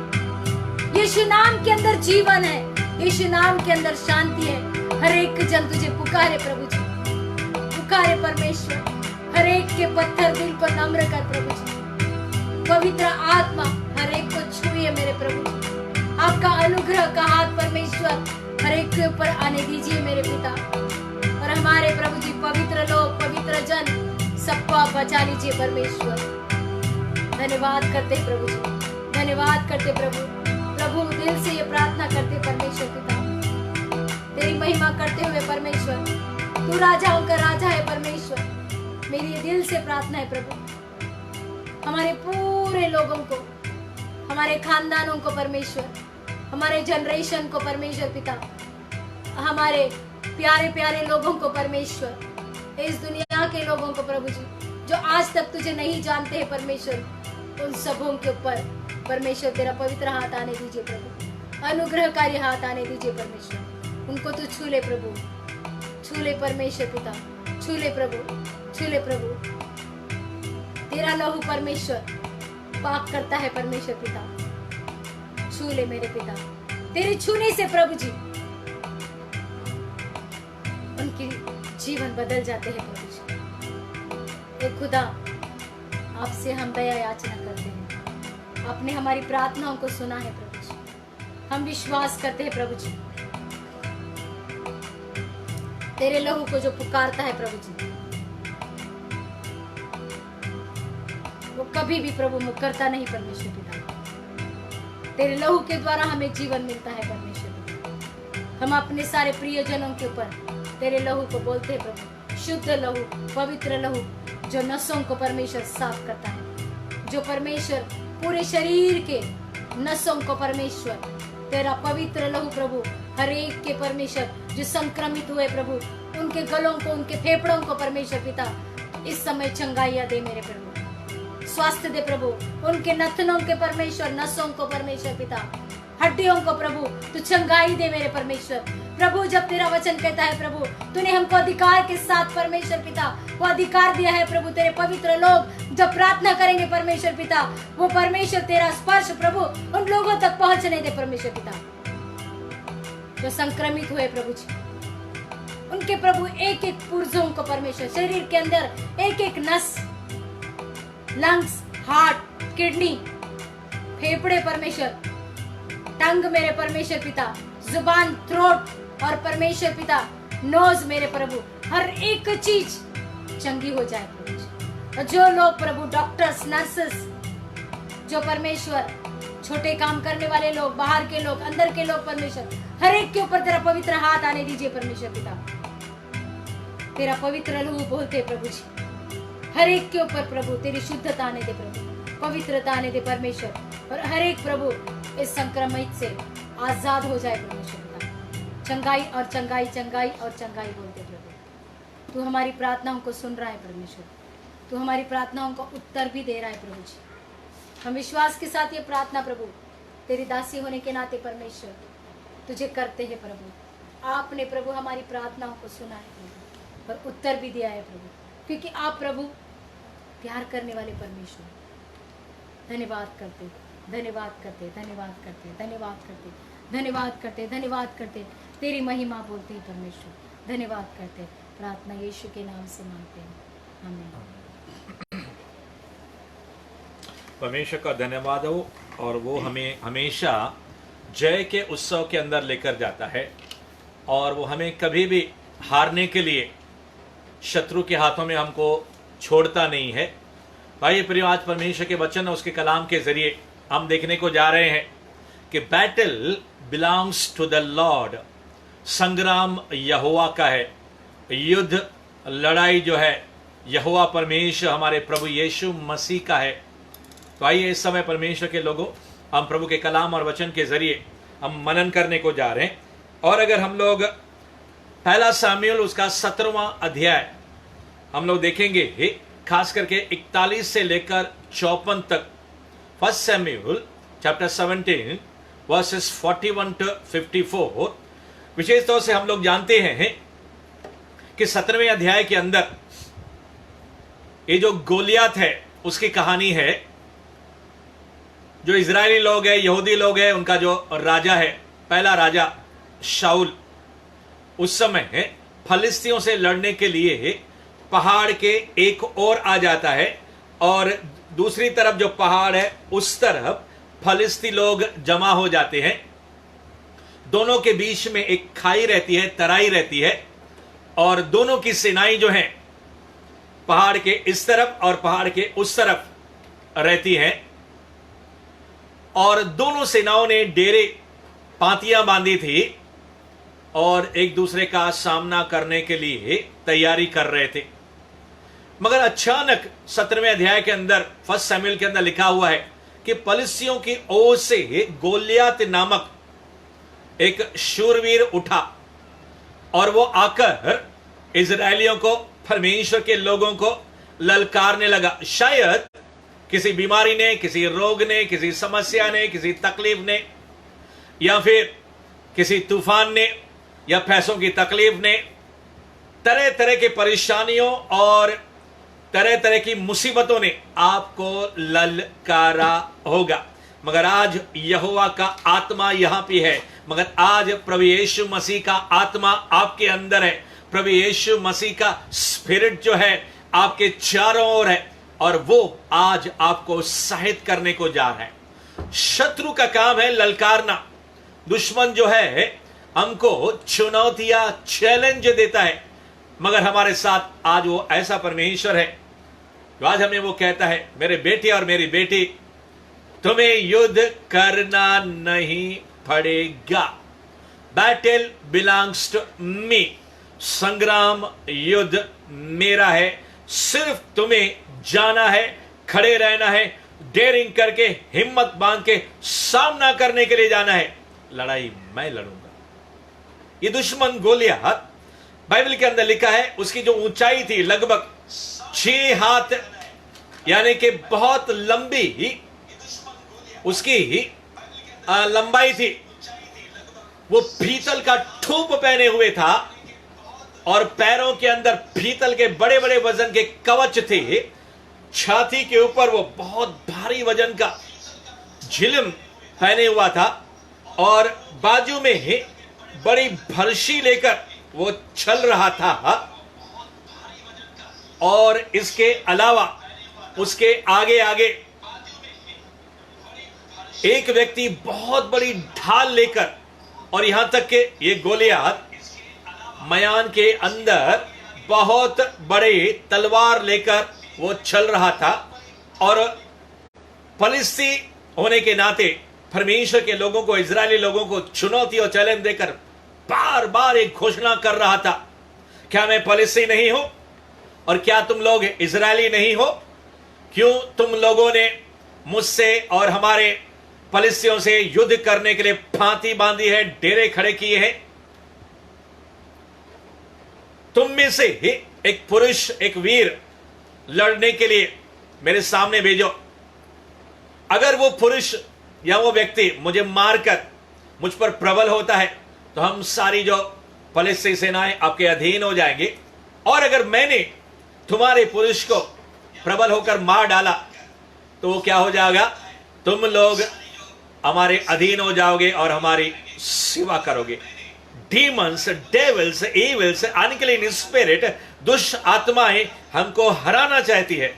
यीशु नाम के अंदर जीवन है, यीशु नाम के अंदर शांति है। हर एक जन तुझे पुकारे प्रभु जी, पुकारे परमेश्वर। हर एक के पत्थर दिल को नम्र कर प्रभु जी। पवित्र आत्मा हर एक को छुए मेरे प्रभु जी। आपका अनुग्रह का हाथ परमेश्वर हर एक के ऊपर आने दीजिए मेरे पिता। और हमारे प्रभु जी पवित्र लोग, पवित्र जन सबको आप बचा लीजिए परमेश्वर। धन्यवाद करते प्रभु जी, धन्यवाद करते प्रभु। प्रभु दिल से ये प्रार्थना करते परमेश्वर पिता, तेरी महिमा करते हुए परमेश्वर। तू राजाओं का राजा है परमेश्वर। मेरी ये दिल से प्रार्थना है प्रभु, हमारे पूरे लोगों को, हमारे खानदानों को परमेश्वर, हमारे जनरेशन को परमेश्वर पिता, हमारे प्यारे प्यारे लोगों को परमेश्वर, इस दुनिया के लोगों को प्रभु जी जो आज तक तुझे नहीं जानते हैं परमेश्वर, उन सबों के ऊपर परमेश्वर तेरा पवित्र हाथ आने दीजिए प्रभु। अनुग्रहकारी हाथ आने दीजिए परमेश्वर। उनको तू छू ले प्रभु, छू ले परमेश्वर पिता, छू ले प्रभु, छू ले प्रभु। तेरा लहू परमेश्वर पाक करता है परमेश्वर पिता। छू ले मेरे पिता, तेरे छूने से प्रभु जी उनके जीवन बदल जाते हैं प्रभु जी। ए खुदा, आपसे हम दया याचना करते हैं, आपने हमारी प्रार्थनाओं को सुना है प्रभु जी। हम विश्वास करते हैं प्रभु जी, तेरे लहू को जो पुकारता है प्रभु जी वो कभी भी प्रभु मुकरता नहीं परमेश्वर पिता। तेरे लहू के द्वारा हमें जीवन मिलता है परमेश्वर पिता। हम अपने सारे प्रियजनों के ऊपर तेरे लहू को बोलते हैं प्रभु, शुद्ध लहू, पवित्र लहू जो नसों को परमेश्वर साफ करता है, जो परमेश्वर पूरे शरीर के नसों को परमेश्वर तेरा पवित्र लहू प्रभु हर एक के परमेश्वर जो संक्रमित हुए प्रभु उनके गलों को, उनके फेफड़ों को परमेश्वर पिता इस समय चंगाइयां दे मेरे प्रभु, स्वास्थ्य दे प्रभु, उनके नथनों के परमेश्वर नसों को परमेश्वर पिता, हड्डियों को प्रभु तू चंगाई दे मेरे परमेश्वर प्रभु। जब तेरा वचन कहता है प्रभु तूने हमको अधिकार के साथ परमेश्वर पिता वो अधिकार दिया है प्रभु, तेरे पवित्र लोग जब प्रार्थना करेंगे परमेश्वर पिता वो परमेश्वर तेरा स्पर्श प्रभु उन लोगों तक पहुंचने दे परमेश्वर पिता जो संक्रमित हुए प्रभु जी, उनके प्रभु एक एक पुर्जों को परमेश्वर शरीर के अंदर एक एक नस, लंग्स, हार्ट, किडनी, फेफड़े परमेश्वर, टंग मेरे परमेश्वर पिता, जुबान, थ्रोट और परमेश्वर पिता नोज मेरे प्रभु हर एक चीज चंगी हो जाए प्रभु। और जो लोग प्रभु डॉक्टर्स, नर्सेस, जो परमेश्वर छोटे काम करने वाले लोग, बाहर के लोग, अंदर के लोग परमेश्वर हर एक के ऊपर तेरा पवित्र हाथ आने दीजिए परमेश्वर पिता, तेरा पवित्र लहू बोलते प्रभु जी हर एक के ऊपर प्रभु तेरी शुद्धता आने दे प्रभु, पवित्रता आने दे परमेश्वर, और हर एक प्रभु इस संक्रमित से आजाद हो जाए परमेश्वर पिता। चंगाई और चंगाई, चंगाई और चंगाई बोलते प्रभु। तू हमारी प्रार्थनाओं को सुन रहा है परमेश्वर, तू हमारी प्रार्थनाओं को उत्तर भी दे रहा है प्रभु जी। हम विश्वास के साथ ये प्रार्थना प्रभु तेरी दासी होने के नाते परमेश्वर तुझे करते हैं प्रभु। आपने प्रभु हमारी प्रार्थनाओं को सुना है प्रभु और उत्तर भी दिया है प्रभु, क्योंकि आप प्रभु प्यार करने वाले परमेश्वर। धन्यवाद करते, धन्यवाद करते, धन्यवाद करते, धन्यवाद करते, धन्यवाद करते, धन्यवाद करते, तेरी महिमा बोलते हैं परमेश्वर। धन्यवाद करते, प्रार्थना यीशु के नाम से मांगते हैं, आमीन। परमेश्वर का धन्यवाद हो, और वो हमें हमेशा जय के उत्सव के अंदर लेकर जाता है, और वो हमें कभी भी हारने के लिए शत्रु के हाथों में हमको छोड़ता नहीं है। भाई प्रिय, आज परमेश्वर के वचन और उसके कलाम के जरिए हम देखने को जा रहे हैं कि battle belongs to the Lord, संग्राम यहोवा का है, युद्ध लड़ाई जो है यहोवा परमेश्वर हमारे प्रभु यीशु मसीह का है। तो आइए इस समय परमेश्वर के लोगों, हम प्रभु के कलाम और वचन के जरिए हम मनन करने को जा रहे हैं। और अगर हम लोग पहला सामुएल उसका 17वां अध्याय हम लोग देखेंगे, खास करके 41 से लेकर 54 तक। First Samuel chapter 17 versus 41 to 54। विशेष तौर से हम लोग जानते हैं कि 17वें अध्याय के अंदर ये जो गोलियत है उसकी कहानी है। जो इजरायली लोग हैं, यहूदी लोग हैं, उनका जो राजा है, पहला राजा शाऊल, उस समय फलिस्तियों से लड़ने के लिए पहाड़ के एक ओर आ जाता है, और दूसरी तरफ जो पहाड़ है उस तरफ फलिस्ती लोग जमा हो जाते हैं। दोनों के बीच में एक खाई रहती है, तराई रहती है, और दोनों की सेनाएं जो हैं पहाड़ के इस तरफ और पहाड़ के उस तरफ रहती हैं, और दोनों सेनाओं ने डेरे, पांतियां बांधी थी और एक दूसरे का सामना करने के लिए तैयारी कर रहे थे। मगर अचानक 17वें अध्याय के अंदर, फर्स्ट सैमुएल के अंदर लिखा हुआ है कि फलिस्तियों की ओर से गोलियत नामक एक शूरवीर उठा, और वो आकर इजरायलियों को, परमेश्वर के लोगों को ललकारने लगा। शायद किसी बीमारी ने, किसी रोग ने, किसी समस्या ने, किसी तकलीफ ने, या फिर किसी तूफान ने, या पैसों की तकलीफ ने, तरह तरह की परेशानियों और तरह तरह की मुसीबतों ने आपको ललकारा होगा। मगर आज यहोवा का आत्मा यहां पे है, मगर आज प्रभु यीशु मसीह का आत्मा आपके अंदर है। प्रभु यीशु मसीह का स्पिरिट जो है आपके चारों ओर है, और वो आज आपको उत्साहित करने को जा रहा है। शत्रु का काम है ललकारना। दुश्मन जो है हमको चुनौतियां, चैलेंज देता है, मगर हमारे साथ आज वो ऐसा परमेश्वर है तो आज हमें वो कहता है, मेरे बेटे और मेरी बेटी, तुम्हें युद्ध करना नहीं पड़ेगा। बैटल बिलोंग्स टू मी, संग्राम, युद्ध मेरा है, सिर्फ तुम्हें जाना है, खड़े रहना है, डेयरिंग करके हिम्मत बांध के सामना करने के लिए जाना है। लड़ाई मैं लड़ूंगा। ये दुश्मन गोलियत, बाइबल के अंदर लिखा है, उसकी जो ऊंचाई थी लगभग 6 हाथ, यानी कि बहुत लंबी उसकी लंबाई थी। वो पीतल का ठूप पहने हुए था और पैरों के अंदर पीतल के बड़े बड़े वजन के कवच थे। छाती के ऊपर वो बहुत भारी वजन का झिलम पहने हुआ था और बाजू में ही बड़ी फरसी लेकर वो चल रहा था। और इसके अलावा उसके आगे आगे एक व्यक्ति बहुत बड़ी ढाल लेकर, और यहां तक कि ये गोलियत मयान के अंदर बहुत बड़े तलवार लेकर वो चल रहा था। और फलिस्ती होने के नाते परमेश्वर के लोगों को, इजरायली लोगों को चुनौती और चैलेंज देकर बार बार एक घोषणा कर रहा था, क्या मैं फलिस्ती नहीं हूं और क्या तुम लोग इजरायली नहीं हो? क्यों तुम लोगों ने मुझसे और हमारे फलिस्तियों से युद्ध करने के लिए फांती बांधी है, डेरे खड़े किए हैं? तुम में से ही एक पुरुष, एक वीर लड़ने के लिए मेरे सामने भेजो। अगर वो पुरुष या वो व्यक्ति मुझे मारकर मुझ पर प्रबल होता है तो हम सारी जो फलिस्ती सेनाएं आपके अधीन हो जाएंगे, और अगर मैंने तुम्हारे पुरुष को प्रबल होकर मार डाला तो वो क्या हो जाएगा? तुम लोग हमारे अधीन हो जाओगे और हमारी सेवा करोगे। Demons, devils, evils, unclean spirit, दुष्ट आत्माएं हमको हराना चाहती है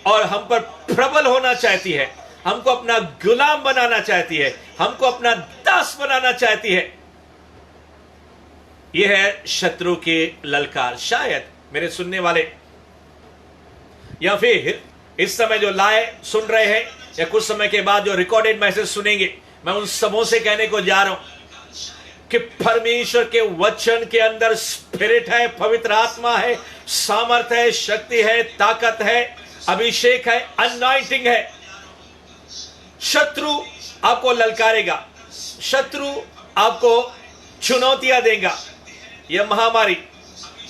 और हम पर प्रबल होना चाहती है, हमको अपना गुलाम बनाना चाहती है, हमको अपना दास बनाना चाहती है। यह है शत्रु की ललकार। शायद मेरे सुनने वाले या फिर इस समय जो लाइव सुन रहे हैं या कुछ समय के बाद जो रिकॉर्डेड मैसेज सुनेंगे, मैं उन सबों से कहने को जा रहा हूं कि परमेश्वर के वचन के अंदर स्पिरिट है, पवित्र आत्मा है, सामर्थ है, शक्ति है, ताकत है, अभिषेक है, अनॉइंटिंग है। शत्रु आपको ललकारेगा, शत्रु आपको चुनौतियां देगा। यह महामारी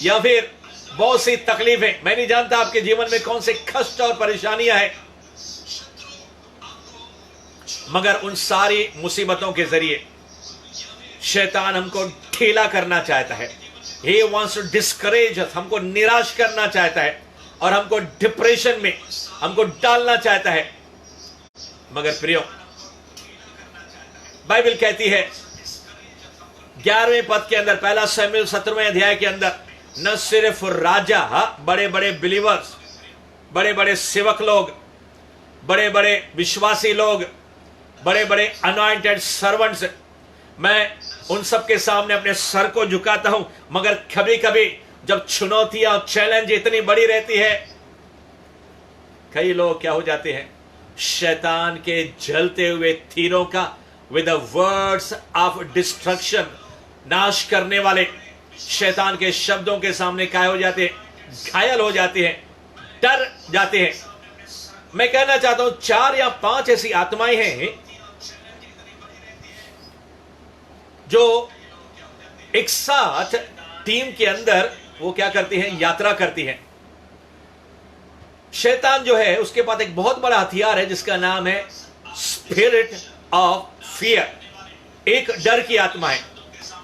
या फिर बहुत सी तकलीफें, मैं नहीं जानता आपके जीवन में कौन से कष्ट और परेशानियां हैं, मगर उन सारी मुसीबतों के जरिए शैतान हमको ढीला करना चाहता है। He wants to discourage us, हमको निराश करना चाहता है और हमको डिप्रेशन में हमको डालना चाहता है। मगर प्रियो, बाइबल कहती है 11वें पद के अंदर, पहला शमूएल 17वें अध्याय के अंदर, न सिर्फ राजा, बड़े बड़े बिलीवर्स, बड़े बड़े सेवक लोग, बड़े बड़े विश्वासी लोग, बड़े बड़े अनॉइंटेड सर्वेंट्स, मैं उन सब के सामने अपने सर को झुकाता हूं, मगर कभी कभी जब चुनौतियां और चैलेंज इतनी बड़ी रहती है, कई लोग क्या हो जाते हैं? शैतान के जलते हुए तीरों का, with the words of destruction, नाश करने वाले शैतान के शब्दों के सामने क्या हो जाते हैं? घायल हो जाते हैं, डर जाते हैं। मैं कहना चाहता हूं 4 या 5 ऐसी आत्माएं हैं जो एक साथ टीम के अंदर वो क्या करती हैं? यात्रा करती हैं। शैतान जो है उसके पास एक बहुत बड़ा हथियार है जिसका नाम है स्पिरिट ऑफ फियर। एक डर की आत्मा है,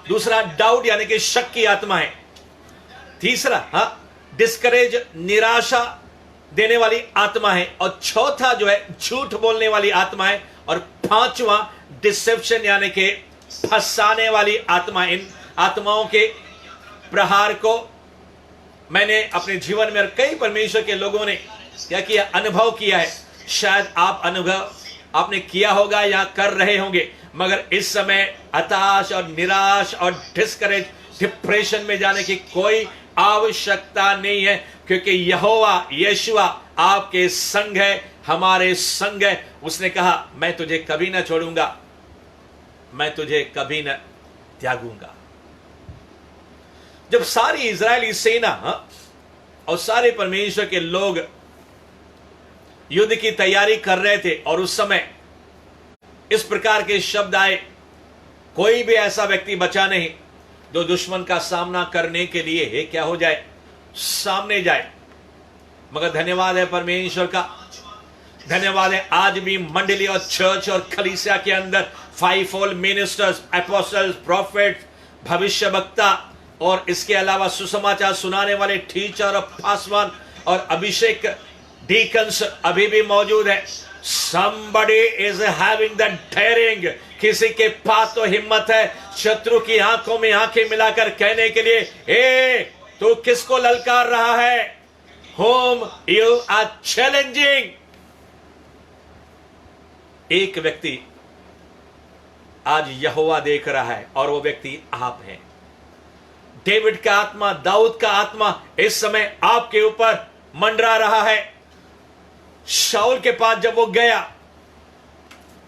दूसरा डाउट यानी कि शक की आत्मा है, तीसरा डिस्करेज, निराशा देने वाली आत्मा है, और चौथा जो है झूठ बोलने वाली आत्मा है, और 5वां डिसेप्शन यानी कि फंसाने वाली आत्मा। इन आत्माओं के प्रहार को मैंने अपने जीवन में कई परमेश्वर के लोगों ने क्या किया? अनुभव किया है। शायद आप अनुभव आपने किया होगा या कर रहे होंगे, मगर इस समय हताश और निराश और डिस्करेज, डिप्रेशन में जाने की कोई आवश्यकता नहीं है, क्योंकि यहोवा यीशुआ आपके संग है, हमारे संग है। उसने कहा, मैं तुझे कभी ना छोड़ूंगा, मैं तुझे कभी न त्यागूंगा। जब सारी इजरायली सेना और सारे परमेश्वर के लोग युद्ध की तैयारी कर रहे थे। और उस समय इस प्रकार के शब्द आए, कोई भी ऐसा व्यक्ति बचा नहीं जो दुश्मन का सामना करने के लिए क्या हो जाए, सामने जाए। मगर धन्यवाद है परमेश्वर का, धन्यवाद है आज भी मंडली और चर्च और कलीसिया के अंदर 5 मिनिस्टर्स, एपोस्टल्स, प्रॉफिट, भविष्यवक्ता और इसके अलावा सुसमाचार सुनाने वाले टीचर और पासवान और अभिषेक डीकन्स अभी भी मौजूद है। Somebody is having the daring, किसी के पास तो हिम्मत है शत्रु की आंखों में आंखें मिलाकर कहने के लिए, ए तू किसको ललकार रहा है? Whom you are challenging? एक व्यक्ति आज यहोवा देख रहा है और वो व्यक्ति आप हैं। डेविड का आत्मा, दाऊद का आत्मा इस समय आपके ऊपर मंडरा रहा है। शाऊल के पास जब वो गया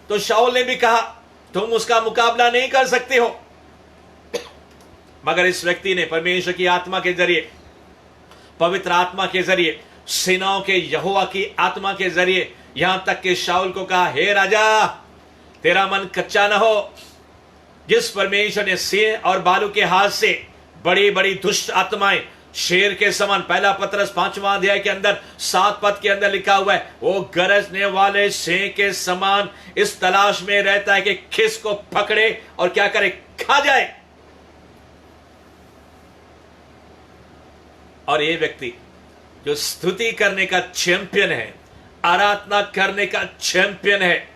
तो शाऊल ने भी कहा तुम उसका मुकाबला नहीं कर सकते हो, मगर इस व्यक्ति ने परमेश्वर की आत्मा के जरिए, पवित्र आत्मा के जरिए, सेनाओं के यहोवा की आत्मा के जरिए यहां तक कि शाऊल को कहा, हे राजा तेरा मन कच्चा ना हो। जिस परमेश्वर ने सिंह और बालू के हाथ से बड़ी बड़ी दुष्ट आत्माएं शेर के समान, पहला पत्रस 5वां अध्याय के अंदर 7 पद के अंदर लिखा हुआ है, वो गरजने वाले सिंह के समान इस तलाश में रहता है कि किस को पकड़े और क्या करे, खा जाए। और ये व्यक्ति जो स्तुति करने का चैंपियन है, आराधना करने का चैंपियन है,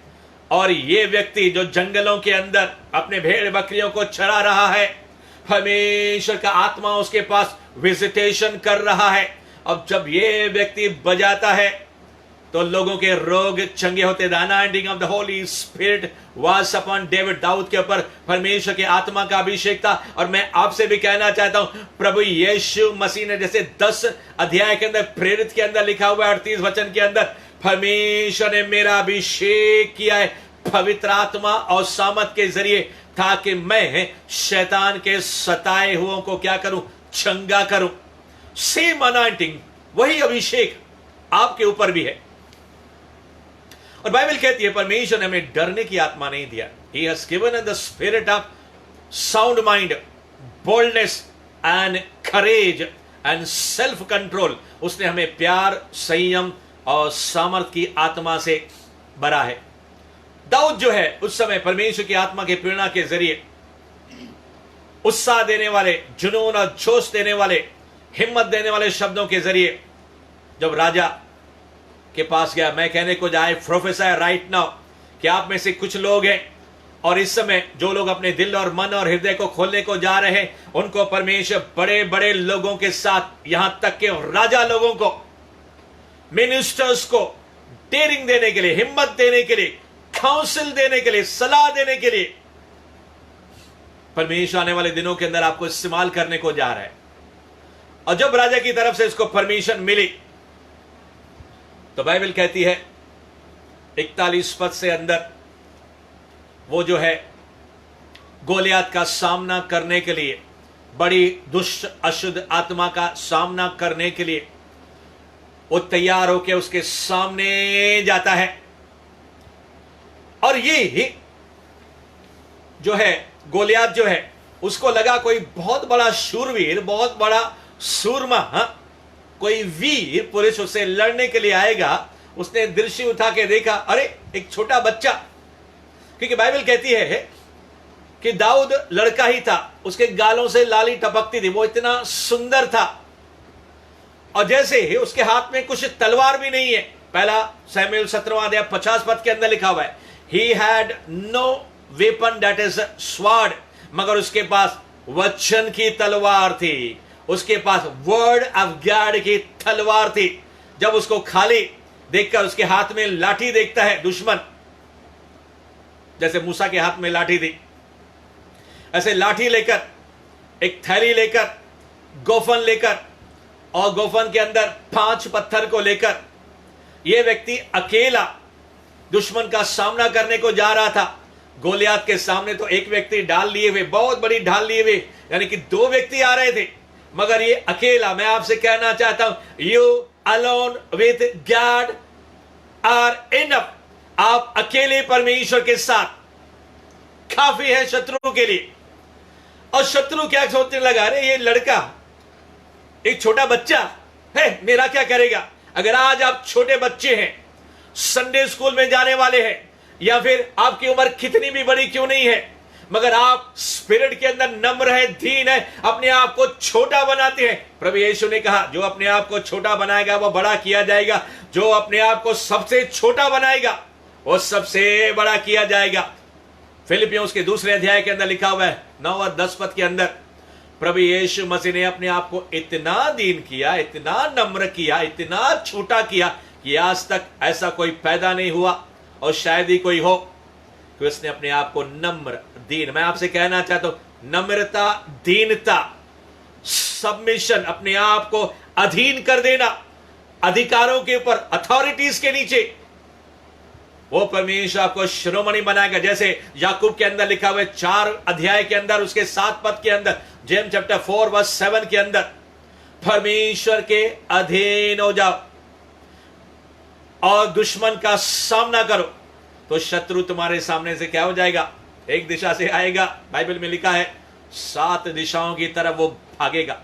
और ये व्यक्ति जो जंगलों के अंदर अपने भेड़ बकरियों को चरा रहा है, परमेश्वर का आत्मा उसके पास विजिटेशन कर रहा है। अब जब ये व्यक्ति बजाता है तो लोगों के रोग चंगे होते। The anointing of the Holy Spirit was upon David, दाऊद के ऊपर परमेश्वर के आत्मा का अभिषेक था। और मैं आपसे भी कहना चाहता हूं, प्रभु यीशु मसीह ने जैसे 10 अध्याय के अंदर प्रेरित के अंदर लिखा हुआ है 38 वचन के अंदर, परमेश्वर ने मेरा अभिषेक किया है पवित्र आत्मा और सामर्थ के जरिए, ताकि मैं शैतान के सताए हुओं को क्या करूं, चंगा करूं। सेम अनॉइंटिंग, वही अभिषेक आपके ऊपर भी है। और बाइबल कहती है परमेश्वर ने हमें डरने की आत्मा नहीं दिया। He has given us the spirit of sound mind, boldness and courage and self control। उसने हमें प्यार, संयम और सामर्थ की आत्मा से भरा है। दाऊद जो है उस समय परमेश्वर की आत्मा के प्रेरणा के जरिए उत्साह देने वाले, जुनून और जोश देने वाले, हिम्मत देने वाले शब्दों के जरिए जब राजा के पास गया, मैं कहने को जाए प्रोफेसर राइट नाउ कि आप में से कुछ लोग हैं और इस समय जो लोग अपने दिल और मन और हृदय को खोलने को जा रहे हैं, उनको परमेश्वर बड़े बड़े लोगों के साथ, यहां तक के राजा लोगों को, मिनिस्टर्स को डेयरिंग देने के लिए, हिम्मत देने के लिए, काउंसिल देने के लिए, सलाह देने के लिए परमेश्वर आने वाले दिनों के अंदर आपको इस्तेमाल करने को जा रहा है। और जब राजा की तरफ से इसको परमिशन मिली तो बाइबल कहती है 41 पद से अंदर, वो जो है गोलियात का सामना करने के लिए, बड़ी दुष्ट अशुद्ध आत्मा का सामना करने के लिए वो तैयार होकर उसके सामने जाता है। और ये जो है गोलियात जो है, उसको लगा कोई बहुत बड़ा शूरवीर, बहुत बड़ा सूरमा, कोई वीर पुरुष उससे लड़ने के लिए आएगा। उसने दृष्टि उठा के देखा, अरे एक छोटा बच्चा, क्योंकि बाइबल कहती है कि दाऊद लड़का ही था, उसके गालों से लाली टपकती थी, वो इतना सुंदर था। और जैसे ही उसके हाथ में कुछ तलवार भी नहीं है, पहला सैमुएल 17वां अध्याय 50 पद के अंदर लिखा हुआ है, he had no weapon that is sword, मगर उसके पास वचन की तलवार थी, उसके पास वर्ड ऑफ गॉड की तलवार थी। जब उसको खाली देखकर उसके हाथ में लाठी देखता है दुश्मन, जैसे मूसा के हाथ में लाठी थी, ऐसे लाठी लेकर, एक थैली लेकर, गोफन लेकर, और गोफन के अंदर 5 पत्थर को लेकर यह व्यक्ति अकेला दुश्मन का सामना करने को जा रहा था। गोलियात के सामने तो एक व्यक्ति ढाल लिए हुए, बहुत बड़ी ढाल लिए हुए, यानी कि 2 व्यक्ति आ रहे थे, मगर ये अकेला, मैं आपसे कहना चाहता हूं, you alone with God are enough. आप अकेले परमेश्वर के साथ काफी है शत्रु के लिए। और शत्रु क्या सोचने लगा, अरे ये लड़का एक छोटा बच्चा है, मेरा क्या करेगा। अगर आज आप छोटे बच्चे हैं, संडे स्कूल में जाने वाले हैं, या फिर आपकी उम्र कितनी भी बड़ी क्यों नहीं है, मगर आप स्पिरिट के अंदर नम्र है, दीन है, अपने आप को छोटा बनाते हैं। प्रभु यीशु ने कहा, जो अपने आप को छोटा बनाएगा वो बड़ा किया जाएगा, जो अपने आप को सबसे छोटा बनाएगा वो सबसे बड़ा किया जाएगा। फिलिपियों उसके 2 अध्याय के अंदर लिखा हुआ है 9 और 10 पद के अंदर, प्रभु यीशु मसीह ने अपने आप को इतना दीन किया, इतना नम्र किया, इतना छोटा किया कि आज तक ऐसा कोई पैदा नहीं हुआ और शायद ही कोई हो कि उसने अपने आप को नम्र दीन, मैं आपसे कहना चाहता हूं, नम्रता, दीनता, सबमिशन, अपने आप को अधीन कर देना अधिकारों के ऊपर, अथॉरिटीज के नीचे, वो परमेश्वर आपको शिरोमणि बनाएगा। जैसे याकूब के अंदर लिखा हुआ है 4 अध्याय के अंदर उसके 7 पद के अंदर, जेम्स चैप्टर 4 वर्स 7 के अंदर, परमेश्वर के अधीन हो जाओ और दुश्मन का सामना करो तो शत्रु तुम्हारे सामने से क्या हो जाएगा, एक दिशा से आएगा, बाइबल में लिखा है 7 दिशाओं की तरफ वो भागेगा।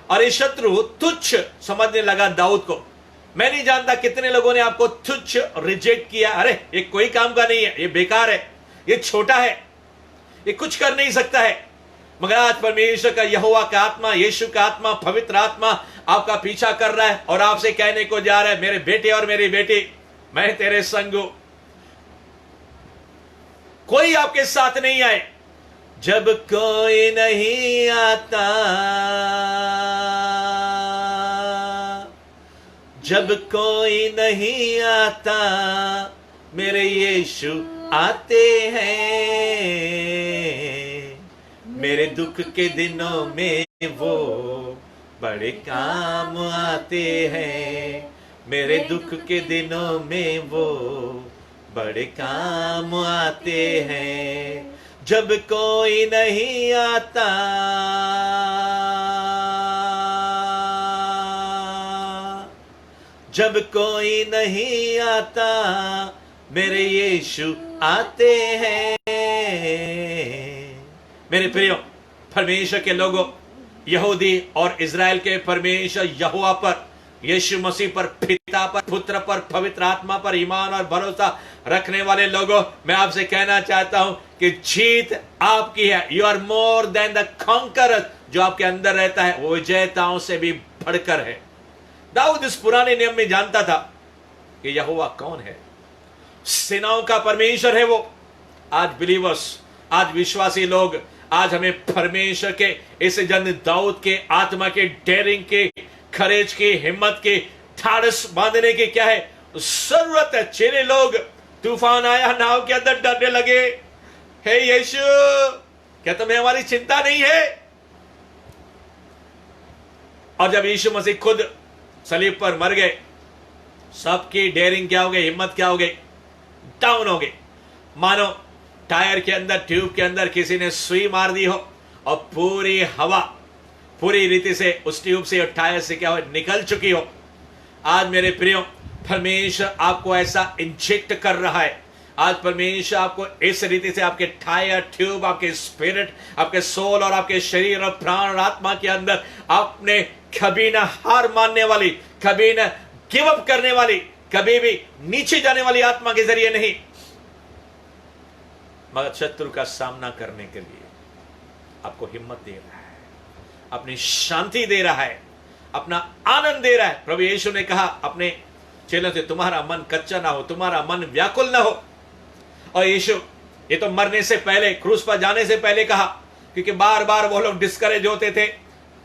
और ये शत्रु तुच्छ समझने लगा दाऊद को। मैं नहीं जानता कितने लोगों ने आपको तुच्छ रिजेक्ट किया, अरे ये कोई काम का नहीं है, ये बेकार है, ये छोटा है, ये कुछ कर नहीं सकता है। मगर आज परमेश्वर का यहोवा का आत्मा, यीशु का आत्मा, पवित्र आत्मा आपका पीछा कर रहा है और आपसे कहने को जा रहा है, मेरे बेटे और मेरी बेटी, मैं तेरे संग हूं, कोई आपके साथ नहीं आए। जब कोई नहीं आता, जब कोई नहीं आता, मेरे यीशु आते हैं। मेरे दुख के दिनों में वो बड़े काम आते हैं। मेरे दुख के दिनों में वो बड़े काम आते हैं। जब कोई नहीं आता, जब कोई नहीं आता, मेरे यीशु आते हैं। मेरे प्रियो परमेश्वर के लोगों, यहूदी और इज़राइल के परमेश्वर यहोवा पर, यीशु मसीह पर, पिता पर, पुत्र पर, पवित्र आत्मा पर ईमान और भरोसा रखने वाले लोगों, मैं आपसे कहना चाहता हूं कि जीत आपकी है। You are more than the conqueror. जो आपके अंदर रहता है वो विजेताओं से भी बढ़कर है। दाऊद इस पुराने नियम में जानता था कि यहोवा कौन है, सेनाओं का परमेश्वर है वो। आज बिलीवर्स, आज विश्वासी लोग, आज हमें परमेश्वर के इस जन दाऊद के आत्मा के, डेयरिंग के, खरेज की, हिम्मत की, ठाड़स बांधने की क्या है जरूरत है। चेले लोग, तूफान आया, नाव के अंदर डरने लगे, हे यीशु क्या तुम्हें हमारी चिंता नहीं है। और जब यीशु मसीह खुद सलीब पर मर गए, सबकी डेयरिंग क्या हो गई, हिम्मत क्या हो गई, डाउन हो गई। मानो टायर के अंदर, ट्यूब के अंदर किसी ने सुई मार दी हो और पूरी हवा पूरी रीति से उस ट्यूब से और टायर से क्या हो, निकल चुकी हो। आज मेरे प्रियो, परमेश्वर आपको ऐसा इंजेक्ट कर रहा है। आज परमेश्वर आपको इस रीति से आपके टायर, ट्यूब, आपके स्पिरिट, आपके सोल और आपके शरीर और प्राण और आत्मा के अंदर आपने कभी ना हार मानने वाली, कभी ना गिव अप करने वाली, कभी भी नीचे जाने वाली आत्मा के जरिए नहीं, मगर शत्रु का सामना करने के लिए आपको हिम्मत दे रहा है, अपनी शांति दे रहा है, अपना आनंद दे रहा है। प्रभु यीशु ने कहा अपने चेलों से, तुम्हारा मन कच्चा ना हो, तुम्हारा मन व्याकुल ना हो। और यीशु ये तो मरने से पहले, क्रूस पर जाने से पहले कहा, क्योंकि बार बार वो लोग डिस्करेज होते थे,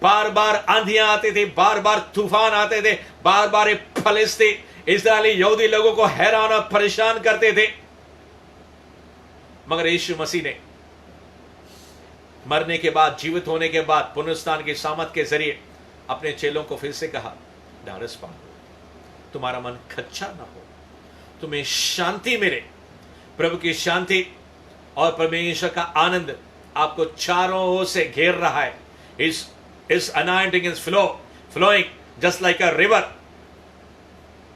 बार बार आंधियां आती थी, बार बार तूफान आते थे, बार बार फलिस्ती इस्राएली यहूदी लोगों को हैरान और परेशान करते थे। मगर यीशु मसीह ने मरने के बाद, जीवित होने के बाद, पुनरुत्थान की सामर्थ के जरिए अपने चेलों को फिर से कहा, ढाढ़स बांधो, तुम्हारा मन कच्चा ना हो, तुम्हें शांति मिले। प्रभु की शांति और परमेश्वर का आनंद आपको चारों ओर से घेर रहा है। इस His anointing is flowing just like a river.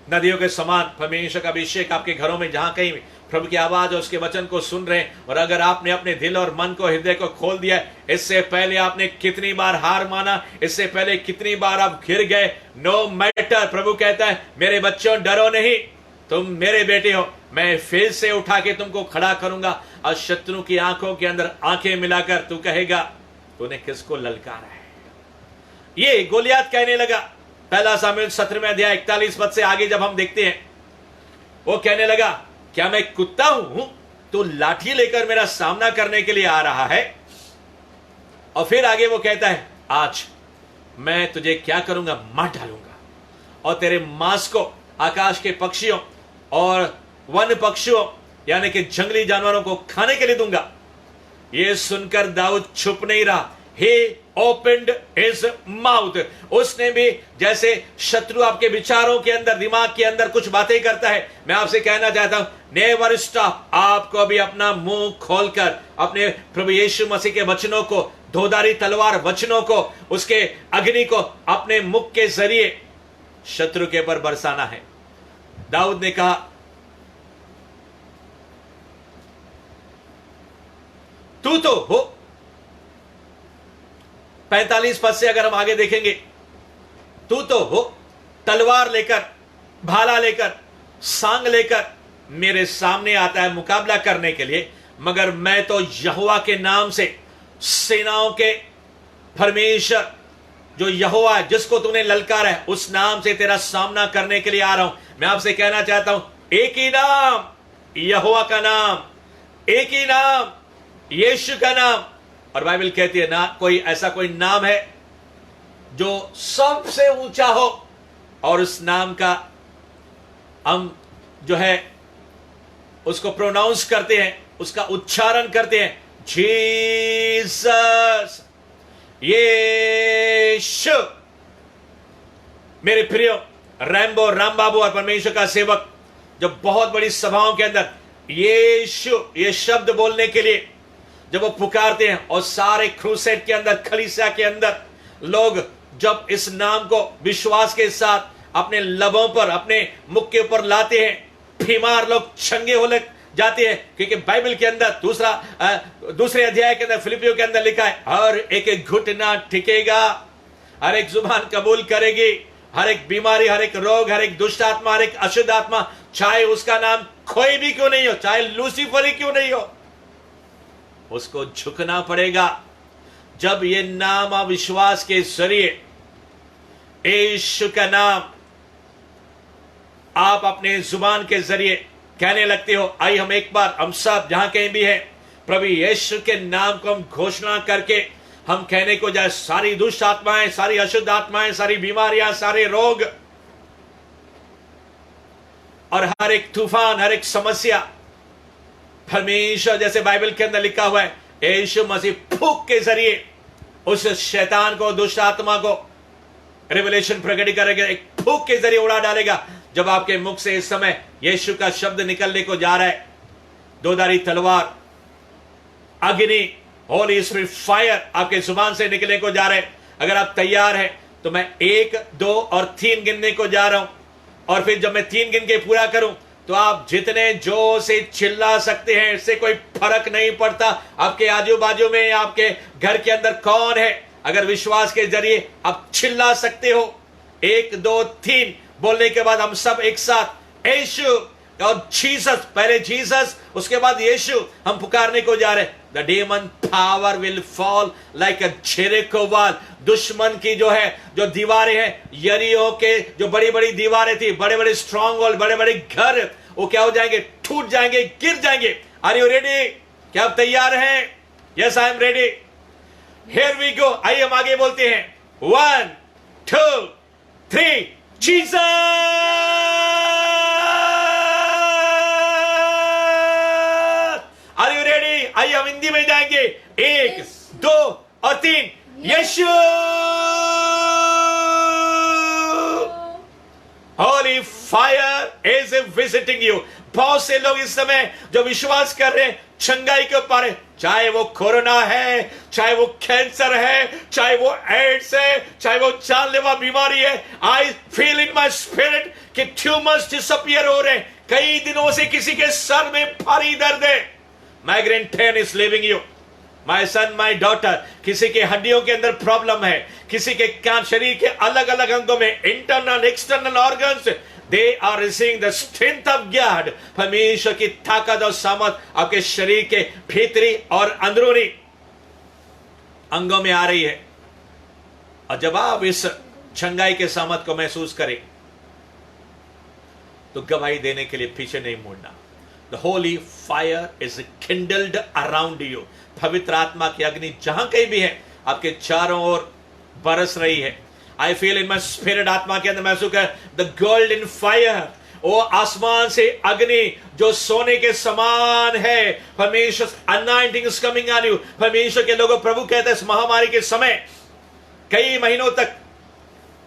नदियों के समान परमेश्वर का अभिषेक आपके घरों में, जहां कहीं प्रभु की आवाज और उसके वचन को सुन रहे हैं, और अगर आपने अपने दिल और मन को, हृदय को खोल दिया, इससे पहले आपने कितनी बार हार माना, इससे पहले कितनी बार आप गिर गए, नो मैटर, प्रभु कहता है मेरे बच्चों डरो नहीं, तुम मेरे बेटे हो, मैं फिर से उठा के तुमको खड़ा करूंगा। और शत्रु की आंखों के अंदर आंखें मिलाकर तू कहेगा तूने किसको ललकारा है। ये गोलियात कहने लगा, पहला सामुएल 17वें अध्याय 41 पद से आगे जब हम देखते हैं, वो कहने लगा क्या मैं कुत्ता हूं तू लाठी लेकर मेरा सामना करने के लिए आ रहा है। और फिर आगे वो कहता है आज मैं तुझे क्या करूंगा, मार डालूंगा और तेरे मांस को आकाश के पक्षियों और वन पक्षियों यानी कि जंगली जानवरों को खाने के लिए दूंगा। ये सुनकर दाऊद चुप नहीं रहा, he opened his mouth। उसने भी, जैसे शत्रु आपके विचारों के अंदर, दिमाग के अंदर कुछ बातें करता है, मैं आपसे कहना चाहता हूं नेवर स्टॉप। आपको भी अपना मुंह खोलकर अपने प्रभु यीशु मसीह के वचनों को, धोधारी तलवार वचनों को, उसके अग्नि को अपने मुख के जरिए शत्रु के ऊपर बरसाना है। दाऊद ने कहा तू तो हो, 45 पद से अगर हम आगे देखेंगे, तू तो हो तलवार लेकर, भाला लेकर, सांग लेकर मेरे सामने आता है मुकाबला करने के लिए, मगर मैं तो यहोवा के नाम से, सेनाओं के परमेश्वर जो यहोवा है, जिसको तूने ललकारा है, उस नाम से तेरा सामना करने के लिए आ रहा हूं। मैं आपसे कहना चाहता हूं एक ही नाम, यहोवा का नाम, एक ही नाम, यीशु का नाम। और बाइबल कहती है ना कोई ऐसा कोई नाम है जो सबसे ऊंचा हो, और उस नाम का हम जो है उसको प्रोनाउंस करते हैं, उसका उच्चारण करते हैं, जीसस, यीशु। मेरे प्रियो रैम्बो, राम बाबू और परमेश्वर का सेवक जब बहुत बड़ी सभाओं के अंदर यीशु ये शब्द बोलने के लिए जब वो पुकारते हैं, और सारे क्रूसेड के अंदर, कलीसिया के अंदर लोग जब इस नाम को विश्वास के साथ अपने लबों पर, अपने मुख के ऊपर लाते हैं, बीमार लोग चंगे हो जाते हैं। क्योंकि बाइबल के अंदर दूसरे अध्याय के अंदर, फिलिपियों के अंदर लिखा है हर एक घुटना टिकेगा, हर एक जुबान कबूल करेगी, हर एक बीमारी, हर एक रोग, हर एक दुष्ट आत्मा, हर एक अशुद्ध आत्मा, चाहे उसका नाम कोई भी क्यों नहीं हो, चाहे लूसीफर ही क्यों नहीं हो, उसको झुकना पड़ेगा। जब ये नाम अविश्वास के जरिए यीशु का नाम आप अपने जुबान के जरिए कहने लगते हो, आइए हम एक बार, हम सब जहां कहीं भी हैं, प्रभु यीशु के नाम को हम घोषणा करके हम कहने को जाए, सारी दुष्ट आत्माएं, सारी अशुद्ध आत्माएं, सारी बीमारियां, सारे रोग और हर एक तूफान, हर एक समस्या, परमेश्वर जैसे बाइबल के अंदर लिखा हुआ है, यीशु मसीह फूंक के जरिए उस शैतान को, दुष्ट आत्मा को, रेवलेशन प्रकट करेगा, एक फूंक के जरिए उड़ा डालेगा। जब आपके मुख से इस समय यीशु का शब्द निकलने को जा रहा है, दोधारी तलवार, अग्नि, होली स्पिरिट, फायर आपके जुबान से निकलने को जा रहे हैं। अगर आप तैयार हैं तो मैं 1, 2 और 3 गिनने को जा रहा हूं, और फिर जब मैं 3 गिन के पूरा करूं तो आप जितने जोर से चिल्ला सकते हैं, इससे कोई फर्क नहीं पड़ता आपके आजू बाजू में, आपके घर के अंदर कौन है, अगर विश्वास के जरिए आप चिल्ला सकते हो। 1, 2, 3 बोलने के बाद हम सब एक साथ यीशु और जीसस, पहले जीसस उसके बाद यीशु हम पुकारने को जा रहे हैं। The demon power will fall like a Jericho wall. दुश्मन की जो है, जो दीवारें हैं, यरीहो के जो बड़ी बड़ी दीवारें थी, बड़े बड़े स्ट्रॉन्ग वॉल, बड़े बड़े घर, वो क्या हो जाएंगे, टूट जाएंगे, गिर जाएंगे। Are you ready? क्या आप तैयार हैं? Yes I am ready. Here we go. आइए हम आगे बोलते हैं, 1, 2, 3 जीसस। Are you ready? आइए हम हिंदी में जाएंगे, 1, 2 और 3 यीशु। Holy fire is visiting you. बहुत से लोग इस समय जो विश्वास कर रहे हैं, चंगाई के ऊपर चाहे वो कोरोना है, चाहे वो कैंसर है, चाहे वो एड्स है, चाहे वो जानलेवा बीमारी है, I feel in my spirit कि ट्यूमर्स डिसअपियर हो रहे हैं। कई दिनों से किसी के सर में भारी दर्द है। Migraine 10 is leaving you, my son my daughter. किसी के हड्डियों के अंदर प्रॉब्लम है, किसी के शरीर के अलग अलग अंगों में, internal external organs, they are receiving the strength of God. परमेश्वर की ताकत और सामर्थ आपके शरीर के भीतरी और अंदरूनी अंगों में आ रही है। और जब आप इस चंगाई के सामर्थ को महसूस करें तो गवाही देने के लिए पीछे नहीं मुड़ना। The Holi fire is kindled around you. पवित्र आत्मा की अग्नि जहां कहीं भी है आपके चारों ओर बरस रही है। I feel in my spirit, आत्मा के अंदर महसूस कर द गोल्डन फायर। वो आसमान से अग्नि जो सोने के समान है। परमेश्वर anointing is coming on you. परमेश्वर के लोगों, प्रभु कहते हैं इस महामारी के समय कई महीनों तक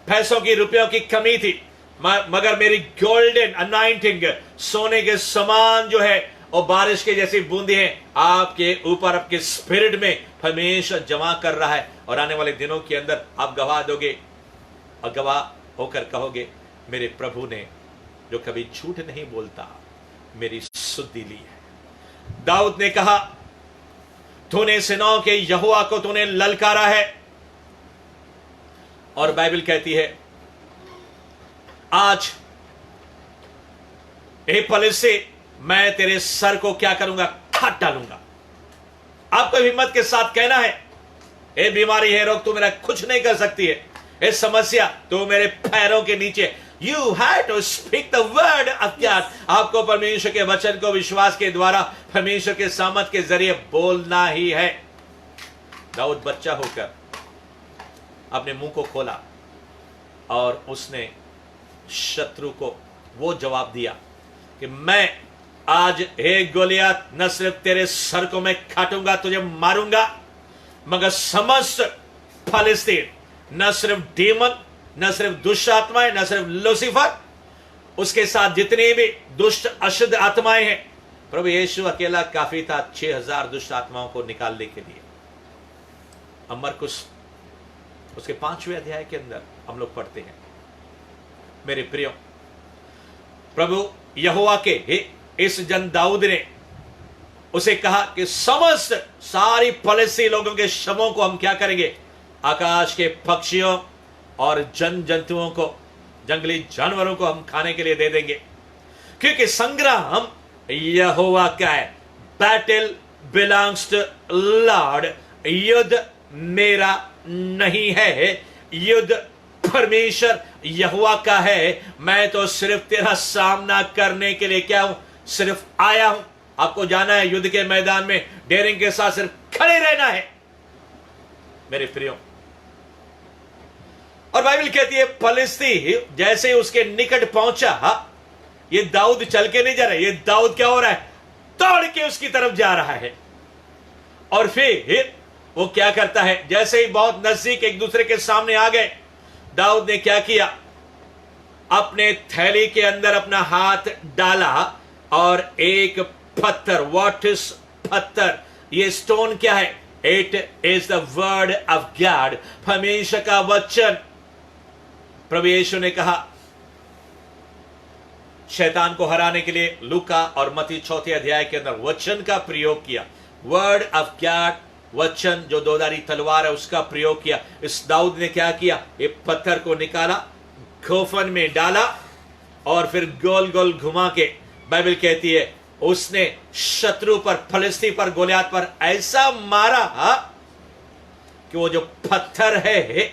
पैसों की, रुपयों की कमी थी, मगर मेरी गोल्डन अनॉइंटिंग सोने के समान जो है और बारिश के जैसी बूंदी है आपके ऊपर, आपके स्पिरिट में परमेश्वर जमा कर रहा है। और आने वाले दिनों के अंदर आप गवाह दोगे और गवाह होकर कहोगे, मेरे प्रभु ने जो कभी झूठ नहीं बोलता मेरी सुधि ली है। दाऊद ने कहा, तूने सेनाओं के यहोवा को तूने ललकारा है। और बाइबल कहती है, आज हे पलिश्ती, मैं तेरे सर को क्या करूंगा, काट डालूंगा। आपको हिम्मत के साथ कहना है, ए बीमारी है, रोग, तू मेरा कुछ नहीं कर सकती है। ए समस्या, तू मेरे पैरों के नीचे। You have to speak the word of God. आपको परमेश्वर के वचन को विश्वास के द्वारा, परमेश्वर के सामर्थ के जरिए बोलना ही है। दाऊद बच्चा होकर अपने मुंह को खोला और उसने शत्रु को वो जवाब दिया कि मैं आज, हे गोलियत, न सिर्फ तेरे सर को मैं काटूंगा, तुझे मारूंगा, मगर समस्त फलिस्तीन, न सिर्फ डीमन, न सिर्फ दुष्ट आत्माएं, न सिर्फ लूसीफर, उसके साथ जितनी भी दुष्ट अशुद्ध आत्माएं हैं, प्रभु यीशु अकेला काफी था 6000 दुष्ट आत्माओं को निकालने के लिए। मरकुस उसके 5वें अध्याय के अंदर हम लोग पढ़ते हैं, मेरे प्रियो, प्रभु यहोवा के इस जन दाऊद ने उसे कहा कि समस्त सारी फलिस्ती लोगों के शवों को हम क्या करेंगे, आकाश के पक्षियों और जन जंतुओं को, जंगली जानवरों को हम खाने के लिए दे देंगे, क्योंकि संग्राम यहोवा का है। Battle belongs to Lord. युद्ध मेरा नहीं है, युद्ध परमेश्वर यहोवा का है। मैं तो सिर्फ तेरा सामना करने के लिए क्या हूं, सिर्फ आया हूं। आपको जाना है युद्ध के मैदान में, डेयरिंग के साथ सिर्फ खड़े रहना है मेरे प्रियो। और बाइबल कहती है, फलिस्ती जैसे उसके निकट पहुंचा, ये दाऊद चल के नहीं जा रहा है, ये दाऊद क्या हो रहा है, दौड़ के उसकी तरफ जा रहा है। और फिर वो क्या करता है, जैसे ही बहुत नजदीक एक दूसरे के सामने आ गए, दाऊद ने क्या किया, अपने थैली के अंदर अपना हाथ डाला और एक पत्थर, व्हाट इज पत्थर, ये स्टोन क्या है, it is the word of God, परमेश्वर का वचन। प्रभु यीशु ने कहा शैतान को हराने के लिए, लूका और मत्ती 4 अध्याय के अंदर वचन का प्रयोग किया। वर्ड ऑफ गॉड, वचन जो दोधारी तलवार है, उसका प्रयोग किया। इस दाऊद ने क्या किया, एक पत्थर को निकाला, खोफन में डाला और फिर गोल गोल घुमा के, बाइबल कहती है उसने शत्रु पर, फलिस्ती पर, गोलियत पर ऐसा मारा कि वो जो पत्थर है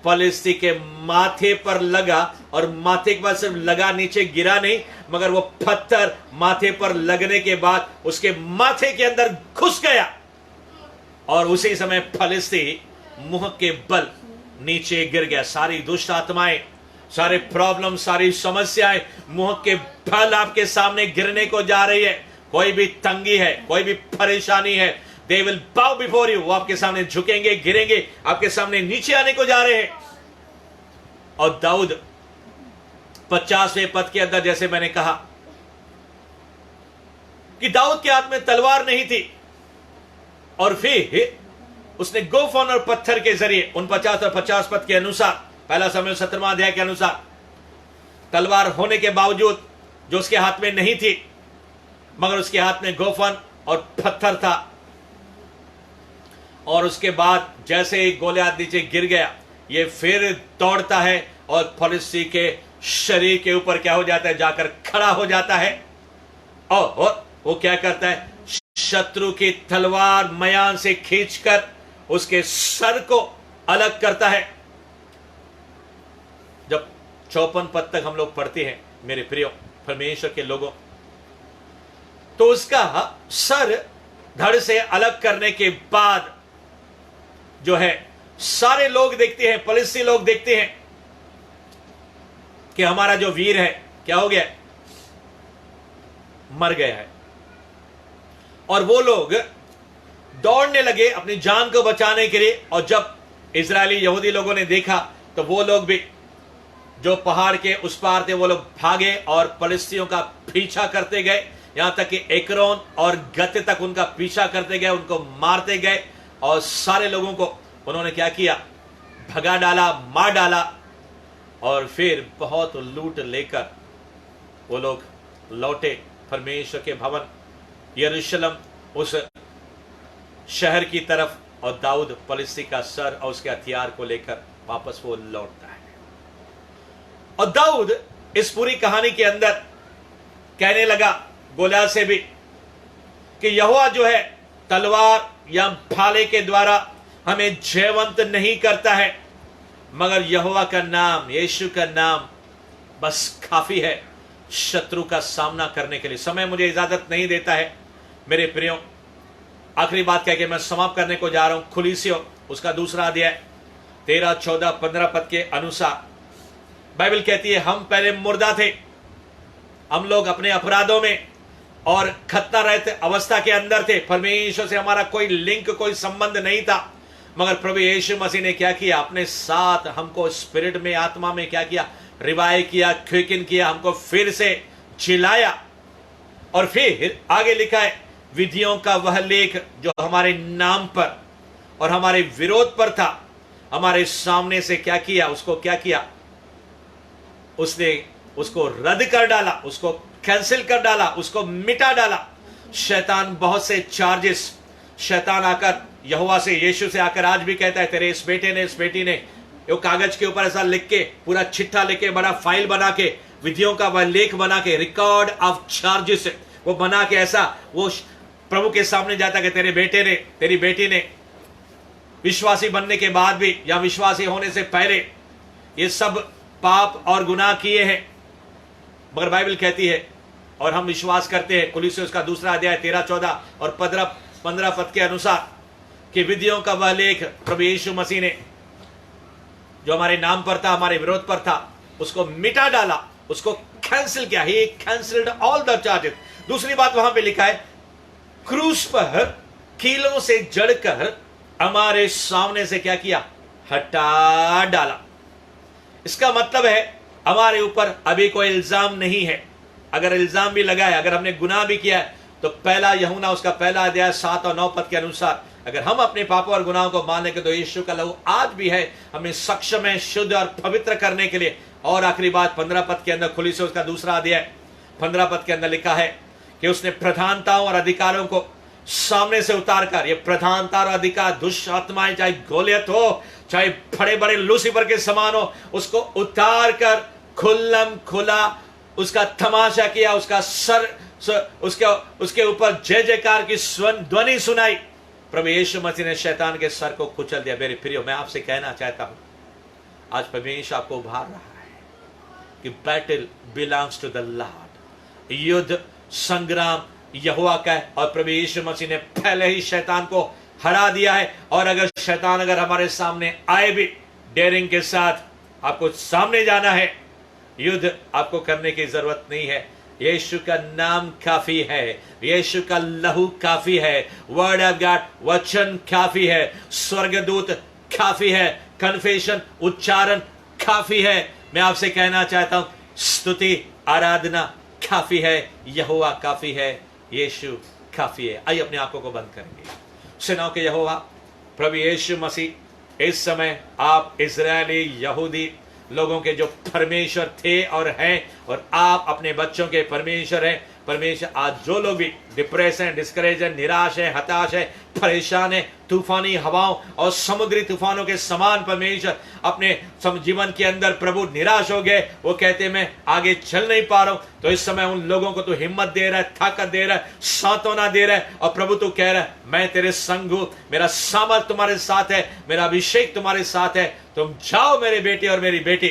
फलिस्ती के माथे पर लगा, और माथे के बाद सिर्फ लगा, नीचे गिरा नहीं, मगर वो पत्थर माथे पर लगने के बाद उसके माथे के अंदर घुस गया। और उसी समय फलिस्ती मुंह के बल नीचे गिर गया। सारी दुष्ट आत्माएं, सारे प्रॉब्लम, सारी समस्याएं मुंह के बल आपके सामने गिरने को जा रही है। कोई भी तंगी है, कोई भी परेशानी है, दे विल बाउ बिफोर यू, वो आपके सामने झुकेंगे, गिरेंगे, आपके सामने नीचे आने को जा रहे हैं। और दाऊद 50वें पद के अंदर, जैसे मैंने कहा कि दाऊद के हाथ में तलवार नहीं थी, और फिर उसने गोफन और पत्थर के जरिए उन 50 और 50 पद के अनुसार, पहला समय 17वां अध्याय के अनुसार, तलवार होने के बावजूद जो उसके हाथ में नहीं थी, मगर उसके हाथ में गोफन और पत्थर था। और उसके बाद जैसे ही गोलियत नीचे गिर गया, ये फिर दौड़ता है और फलिस्ती के शरीर के ऊपर क्या हो जाता है, जाकर खड़ा हो जाता है। और वो क्या करता है, शत्रु की तलवार मयान से खींचकर उसके सर को अलग करता है। जब 54 पद तक हम लोग पढ़ते हैं मेरे प्रियो परमेश्वर के लोगों, तो उसका सर धड़ से अलग करने के बाद जो है, सारे लोग देखते हैं, फलिस्ती लोग देखते हैं कि हमारा जो वीर है क्या हो गया, मर गया है। और वो लोग दौड़ने लगे अपनी जान को बचाने के लिए। और जब इजरायली यहूदी लोगों ने देखा तो वो लोग भी जो पहाड़ के उस पार थे, वो लोग भागे और फलिस्तियों का पीछा करते गए, यहां तक कि एक्रोन और गत तक उनका पीछा करते गए, उनको मारते गए। और सारे लोगों को उन्होंने क्या किया, भगा डाला, मार डाला। और फिर बहुत लूट लेकर वो लोग लौटे परमेश्वर के भवन यरूशलेम, उस शहर की तरफ। और दाऊद फलिस्ती का सर और उसके हथियार को लेकर वापस वो लौटता है। और दाऊद इस पूरी कहानी के अंदर कहने लगा गोलियत से भी कि यहोवा जो है तलवार या भाले के द्वारा हमें जयवंत नहीं करता है, मगर यहोवा का नाम, यीशु का नाम बस काफी है शत्रु का सामना करने के लिए। समय मुझे इजाजत नहीं देता है मेरे प्रियो, आखिरी बात कह के मैं समाप्त करने को जा रहा हूं। खुलीसियों उसका दूसरा अध्याय 13, 14, 15 पद के अनुसार बाइबल कहती है, हम पहले मुर्दा थे, हम लोग अपने अपराधों में और खतना रहित अवस्था के अंदर थे, परमेश्वर से हमारा कोई लिंक, कोई संबंध नहीं था। मगर प्रभु यीशु मसीह ने क्या किया, अपने साथ हमको स्पिरिट में, आत्मा में क्या किया, रिवाइव किया, क्विकन किया, हमको फिर से जिलाया। और फिर आगे लिखा है, विधियों का वह लेख जो हमारे नाम पर और हमारे विरोध पर था, हमारे सामने से क्या किया, उसको क्या किया, उसने उसको रद्द कर डाला, उसको कैंसिल कर डाला, उसको मिटा डाला। शैतान बहुत से चार्जेस, शैतान आकर यहोवा से, यीशु से आकर आज भी कहता है, तेरे इस बेटे ने, इस बेटी ने, वो कागज के ऊपर ऐसा लिख के, पूरा चिट्ठा लेके, बड़ा फाइल बना के, विधियों का वह लेख बना के, रिकॉर्ड ऑफ चार्जेस वो बना के, ऐसा वो प्रभु के सामने जाता कि तेरे बेटे ने, तेरी बेटी ने विश्वासी बनने के बाद भी या विश्वासी होने से पहले ये सब पाप और गुनाह किए हैं। मगर बाइबल कहती है और हम विश्वास करते हैं, कुलीसियों उसका दूसरा अध्याय 13, 14 और 15 पद के अनुसार कि विधियों का वह लेख प्रभु यीशु मसीह ने जो हमारे नाम पर था, हमारे विरोध पर था, उसको मिटा डाला, उसको कैंसिल किया। ही कैंसिल्ड ऑल द चार्जेस। दूसरी बात वहां पे लिखा है, क्रूस पर कीलों से जड़कर हमारे सामने से क्या किया, हटा डाला। इसका मतलब है हमारे ऊपर अभी कोई इल्जाम नहीं है। अगर इल्जाम भी लगा है, अगर हमने गुनाह भी किया है, तो पहला यूहन्ना उसका पहला अध्याय 7 और 9 पद के अनुसार अगर हम अपने पापों और गुनाहों को मान लेंगे तो यीशु का लहू आज भी है हमें सक्षम है शुद्ध और पवित्र करने के लिए। और आखिरी बात 15 पद के अंदर, खुली से उसका दूसरा अध्याय 15 पद के अंदर लिखा है कि उसने प्रधानताओं और अधिकारों को सामने से उतार कर, ये प्रधानता और अधिकार, दुष्ट आत्माएं, चाहे गोलियत हो, चाहे बड़े बड़े लूसीफर के समान हो, उसको उतार कर खुल्लम खुला उसका तमाशा किया, उसका सर उसके ऊपर जय जयकार की ध्वनि सुनाई। प्रभु यीशु मसीह ने शैतान के सर को कुचल दिया। मेरे प्रियो, मैं आपसे कहना चाहता हूं, आज परमेश्वर आपको उभार रहा है कि battle belongs to the lord. युद्ध संग्राम यहोवा का है और प्रभु यीशु मसीह ने पहले ही शैतान को हरा दिया है। और अगर शैतान अगर हमारे सामने आए भी, डेयरिंग के साथ आपको सामने जाना है, युद्ध आपको करने की जरूरत नहीं है। यीशु का नाम काफी है, यीशु का लहू काफी है, वर्ड ऑफ गॉड वचन काफी है, स्वर्गदूत काफी है, कन्फेशन उच्चारण काफी है। मैं आपसे कहना चाहता हूं, स्तुति आराधना काफी है, यहोवा काफी है, यीशु काफी है। आइए अपने आंखों को बंद करेंगे, सेनाओं के यहोवा प्रभु यीशु मसीह, इस समय आप इजरायली यहूदी लोगों के जो परमेश्वर थे और हैं, और आप अपने बच्चों के परमेश्वर हैं। परमेश्वर, आज जो लोग भी डिप्रेशन, डिस्करेज है, निराश है, हताश है, परेशान है, तूफानी हवाओं और समुद्री तूफानों के समान परमेश्वर अपने जीवन के अंदर प्रभु निराश हो गए, वो कहते मैं आगे चल नहीं पा रहा हूं, तो इस समय उन लोगों को तू हिम्मत दे रहा है, ताकत दे रहा है, सांत्वना दे रहा है। और प्रभु तू कह रहा है मैं तेरे संग हूं, मेरा सामर्थ तुम्हारे साथ है, मेरा अभिषेक तुम्हारे साथ है, तुम जाओ मेरे बेटे और मेरी बेटी,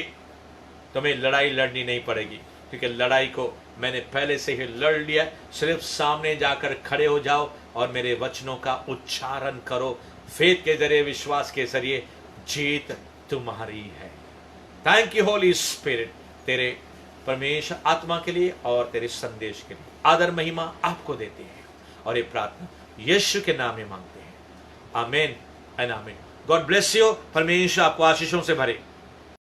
तुम्हें लड़ाई लड़नी नहीं पड़ेगी, क्योंकि लड़ाई को मैंने पहले से ही लड़ लिया। सिर्फ सामने जाकर खड़े हो जाओ और मेरे वचनों का उच्चारण करो। फेथ के जरिए, विश्वास के जरिए जीत तुम्हारी है। थैंक यू होली स्पिरिट, तेरे परमेश्वर आत्मा के लिए और तेरे संदेश के लिए आदर महिमा आपको देते हैं, और ये प्रार्थना यीशु के नाम में मांगते हैं। आमीन एंड आमीन। God bless you. परमेश्वर आपको आशीषों से भरे।